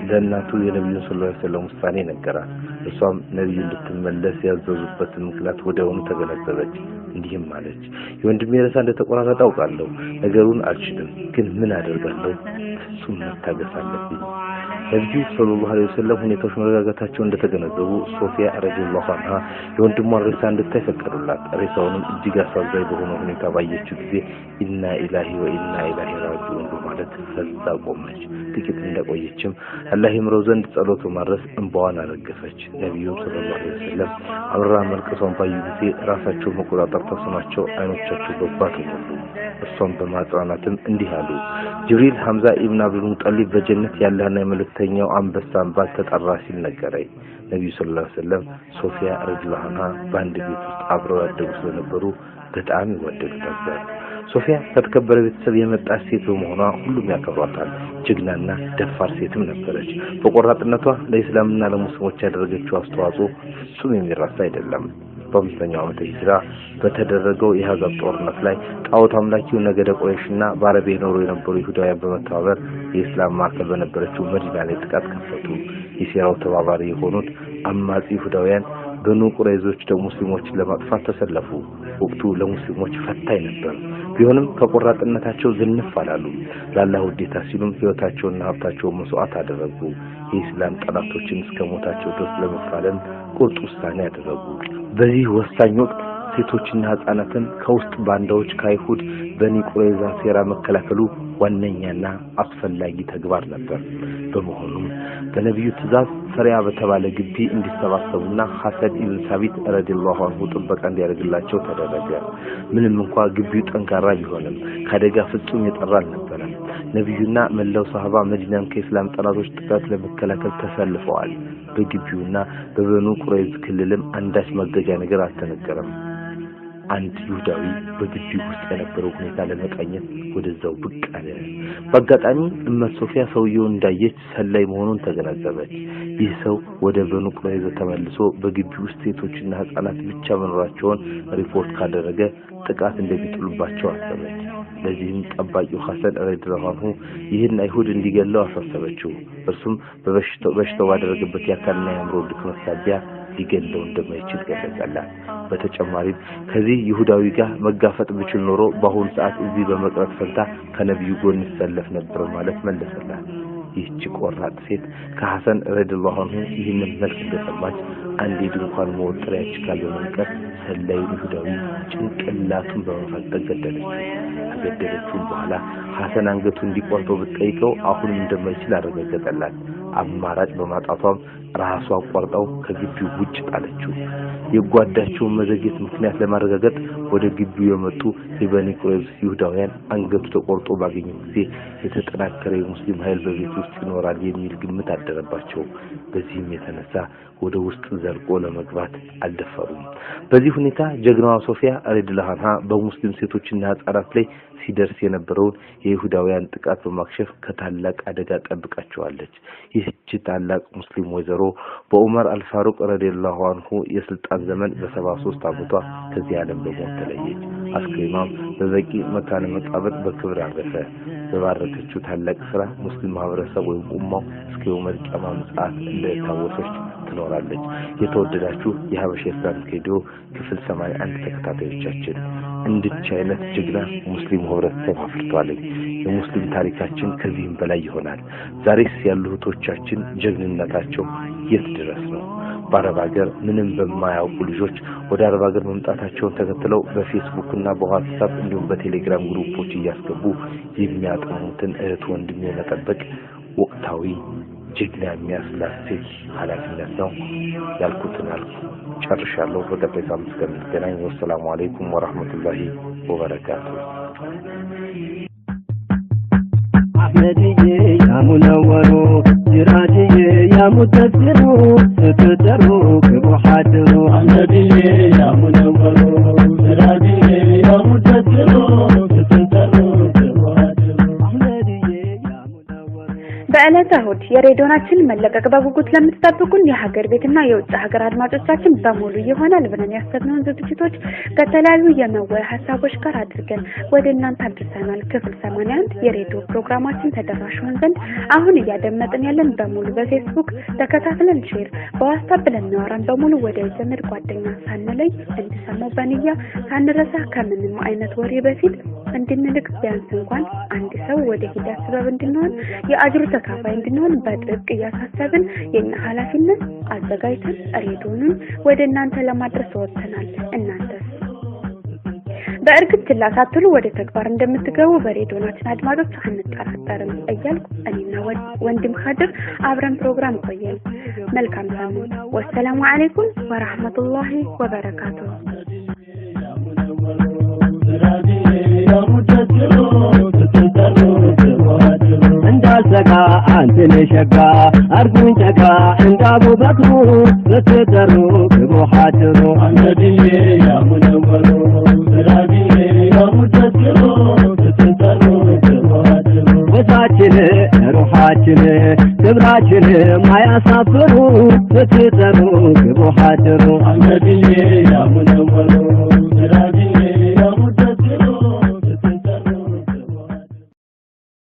ለእናቱ የነብዩ ሰለላሁ ዐለይሂ ወሰለም ውሳኔ ነገራት። እሷም ነብዩ እንድትመለስ ያዘዙበት ምክንያት ወዲያውኑ ተገነዘበች። እንዲህም አለች፣ የወንድሜ ሬሳ እንደተቆራረጠ አውቃለሁ፣ ነገሩን አልችልም፣ ግን ምን አደርጋለሁ? ፍጹም መታገስ አለብኝ። ነብዩ ሰለላሁ ዐለይሂ ወሰለም ሁኔታዎች መረጋጋታቸውን እንደተገነዘቡ ሶፊያ ረዲየላሁ ዐንሃ የወንድሟን ሬሳ እንድታይ ፈቀዱላት። ሬሳውንም እጅግ አሳዛኝ በሆነ ሁኔታ ባየችው ጊዜ ኢና ኢላሂ ወኢና ኢላሂ ራጂዑን በማለት ፈዛ ቆመች። ጥቂት እንደቆየችም አላህ ይምረው ዘንድ ጸሎት በማድረስ እንባዋን አረገፈች። ነብዩ ሰለላሁ ዐለይሂ ወሰለም አምራ መልቀሷን ባዩ ጊዜ ራሳቸው መቆጣጠር ተስኗቸው አይኖቻቸው በባ ተሞሉ። እሷም በማጽናናትም እንዲህ አሉ፣ ጅብሪል ሐምዛ ኢብኑ አብዱል ሙጠሊብ በጀነት ያለና የመልእክተኛው አንበሳ አምባል ተጠራ ሲል ነገረኝ። ነብዩ ሰለላሁ ዐለይሂ ወሰለም ሶፊያ ረዲየላሁ ዐንሃ በአንድ ቤት ውስጥ አብረው ያደጉ ስለነበሩ በጣም ይወደዱ ነበር። ሶፊያ ከተከበረ ቤተሰብ የመጣች ሴት በመሆኗ ሁሉም ያከብሯታል። ጀግናና ደፋር ሴትም ነበረች። በቆራጥነቷ ለኢስላምና ለሙስሊሞች ያደረገችው አስተዋጽኦ ፍጹም የሚረሳ አይደለም። በ5ኛው ዓመተ ሂጅራ በተደረገው የሐዘብ ጦርነት ላይ ጣዖት አምላኪው ነገደ ቁረይሽና በአረብ የኖሩ የነበሩ ይሁዳውያን በመተባበር የኢስላም ማዕከል በነበረችው መዲና ላይ ጥቃት ከፈቱ። የሴራው ተባባሪ የሆኑት አማጺ ይሁዳውያን በኑ ቁረይዞች ደግሞ ሙስሊሞችን ለማጥፋት ተሰለፉ። ወቅቱ ለሙስሊሞች ፈታኝ ነበር። ቢሆንም ከቆራጥነታቸው ዝንፍ አላሉ። ለአላህ ውዴታ ሲሉም ህይወታቸውንና ሀብታቸውን መስዋዕት አደረጉ። የኢስላም ጠላቶችን እስከ ሞታቸው ድረስ ለመፋለም ቁርጥ ውሳኔ አደረጉ። በዚህ ወሳኝ ወቅት ሴቶችና ህፃናትን ከውስጥ ባንዳዎች ከአይሁድ በኒ ቁረይዛ ሴራ መከላከሉ ዋነኛና አስፈላጊ ተግባር ነበር። በመሆኑም በነብዩ ትእዛዝ ፈሪያ በተባለ ግቢ እንዲሰባሰቡና ሐሰን ኢብኑ ሳቢት ረዲየላሁ ዐንሁ ጥበቃ እንዲያደርግላቸው ተደረገ። ምንም እንኳን ግቢው ጠንካራ ቢሆንም ከአደጋ ፍጹም የጠራ አልነበረም። ነብዩና መላው ሰሃባ መዲናን ከኢስላም ጠላቶች ጥቃት ለመከላከል ተሰልፈዋል። በግቢውና በበኑ ቁረይዝ ክልልም አንዳች መገጃ ነገር አልተነገረም። አንድ ይሁዳዊ በግቢው ውስጥ የነበረው ሁኔታ ለመቃኘት ወደዛው ብቅ አለ። በአጋጣሚ እመት ሶፊያ ሰውየውን እንዳየች ሰላይ መሆኑን ተገነዘበች። ይህ ሰው ወደ በኑ ቁረይዝ ተመልሶ በግቢው ውስጥ ሴቶችና ህፃናት ብቻ መኖራቸውን ሪፖርት ካደረገ ጥቃት እንደሚጥሉባቸው አሰበች። ለዚህም ጠባቂው ሐሰን ረዲየላሁ ዐንሁ ይህን አይሁድ እንዲገለው አሳሰበችው። እርሱም በበሽታው ባደረገበት የአካልና የአእምሮ ድክመት ሳቢያ ሊገለው እንደማይችል ገለጸላት። በተጨማሪም ከዚህ ይሁዳዊ ጋር መጋፈጥ ብችል ኖሮ በአሁኑ ሰዓት እዚህ በመቅረት ፈንታ ከነብዩ ጎን ይሰለፍ ነበር ማለት መለሰላት። ይህች ቆራጥ ሴት ከሐሰን ረዲየላሁ ዐንሁ ይህንን መልስ እንደሰማች አንድ ድንኳን መወጥሪያች ካልሆነቀር ሰላዩ ይሁዳዊ ጭንቅላቱን በመፈጠቅ ገደለችው። ከገደለችው በኋላ ሐሰን አንገቱ እንዲቆርጠው ብትጠይቀው አሁንም እንደማይችል አረጋገጠላት። አማራጭ በማጣቷም ራሷ ቆርጣው ከግቢው ውጭ ጣለችው። የጓዳቸውን መዘግየት ምክንያት ለማረጋገጥ ወደ ግቢው የመጡ የበኒ ቁረይዝ ይሁዳውያን አንገቱ ተቆርጦ ባገኙ ጊዜ የተጠናከረ የሙስሊም ኃይል በቤት ውስጥ ይኖራል የሚል ግምት አደረባቸው። በዚህም የተነሳ ወደ ውስጥ ዘርቆ ለመግባት አልደፈሩም። በዚህ ሁኔታ ጀግናዋ ሶፊያ ረዲየላሁ ዐንሃ በሙስሊም ሴቶችና ህፃናት ላይ ሲደርስ የነበረውን የይሁዳውያን ጥቃት በማክሸፍ ከታላቅ አደጋ ጠብቃቸዋለች። ይህች ታላቅ ሙስሊም ወይዘሮ በዑመር አልፋሩቅ ረዲየላሁ ዐንሁ የስልጣን ዘመን በ73 ዓመቷ ከዚህ ዓለም በሞት ተለየች። አስክሬኗም በበቂ መካነ መቃብር በክብር አረፈ። በባረከችው ታላቅ ስራ ሙስሊም ማህበረሰብ ወይም ኡማው እስከ የውመል ቂያማ ምጽአት እንደታወሰች ትኖራለች። የተወደዳችሁ የሐበሻ ኢስላሚክ ሬዲዮ ክፍል 81 ተከታታዮቻችን እንድች አይነት ጀግና ሙስሊም ህብረተሰብ አፍርቷል። የሙስሊም ታሪካችን ከዚህም በላይ ይሆናል። ዛሬስ ያሉ እህቶቻችን ጀግንነታቸው የት ድረስ ነው? በአረብ ሀገር ምንም በማያውቁ ልጆች ወደ አረብ ሀገር መምጣታቸውን ተከትለው በፌስቡክ እና በዋትስአፕ እንዲሁም በቴሌግራም ግሩፖች እያስገቡ የሚያጠሙትን እህት ወንድም መጠበቅ ወቅታዊ ጀግና የሚያስላሴት ኃላፊነት ነው። ያልኩትን አልኩ ጨርሻለሁ። በቀጣይ ሳምንት እስከምንገናኝ ወሰላሙ አለይኩም ወራህመቱላሂ ወበረካቱ። አህመድዬ ያ ሙነወሩ ሲራጅዬ ያ ሙደሲሩ ስትጠሩ ግቡ ሐድሩ አህመድዬ ያ ሙነወሩ ሲራጅዬ ያ ሙደሲሩ ስትጠሩ ግቡ ሐድሩ አህመድዬ ያ ሙነወሩ በዕለተ እሑድ የሬዲዮናችን መለቀቅ በጉጉት ለምትጠብቁን የሀገር ቤትና የውጭ ሀገር አድማጮቻችን በሙሉ ይሆናል ብለን ያሰብነውን ዝግጅቶች ከተለያዩ የመወያ ሀሳቦች ጋር አድርገን ወደ እናንተ አድርሰናል። ክፍል 81 የሬዲዮ ፕሮግራማችን ተደራሽ ሆን ዘንድ አሁን እያደመጥን ያለን በሙሉ በፌስቡክ ተከታትለን ሼር፣ በዋትስአፕ ለሚያወራን በሙሉ ወደ ዘመድ ጓደኛ ሳንለይ እንዲሰማው በንያ ሳንረሳ ከምንም አይነት ወሬ በፊት እንድንልክ ቢያንስ እንኳን አንድ ሰው ወደ ሂዳያ ሰበብ እንድንሆን የአጅሩ ተካፋይ እንድንሆን በጥብቅ እያሳሰብን የኛ ኃላፊነት አዘጋጅተን ሬዲዮኑን ወደ እናንተ ለማድረስ ወጥተናል። እናንተስ በእርግጥ ችላ ሳትሉ ወደ ተግባር እንደምትገቡ በሬዲዮናችን አድማጮች አንጠራጠርም እያልኩ እኔና ወንድም ኻድር አብረን ፕሮግራም ቆየን። መልካም ሳምንት። ወሰላሙ አለይኩም ወራህመቱላሂ ወበረካቱሁ። እንዳልሰጋ አንተን ሸጋ አርጉኝ ጨጋ እንደ አቡበክሩ ስትጠሩ ግቡ ሐድሩ አህመድዬ ያ ሙነወሩ ሲራጅዬ ያ ሙደሲሩ ስትጠሩ ግቡ ሐድሩ ወሳችን ሩሃችን ክብራችን ማያሳፍሩ ስትጠሩ ግቡ ሐድሩ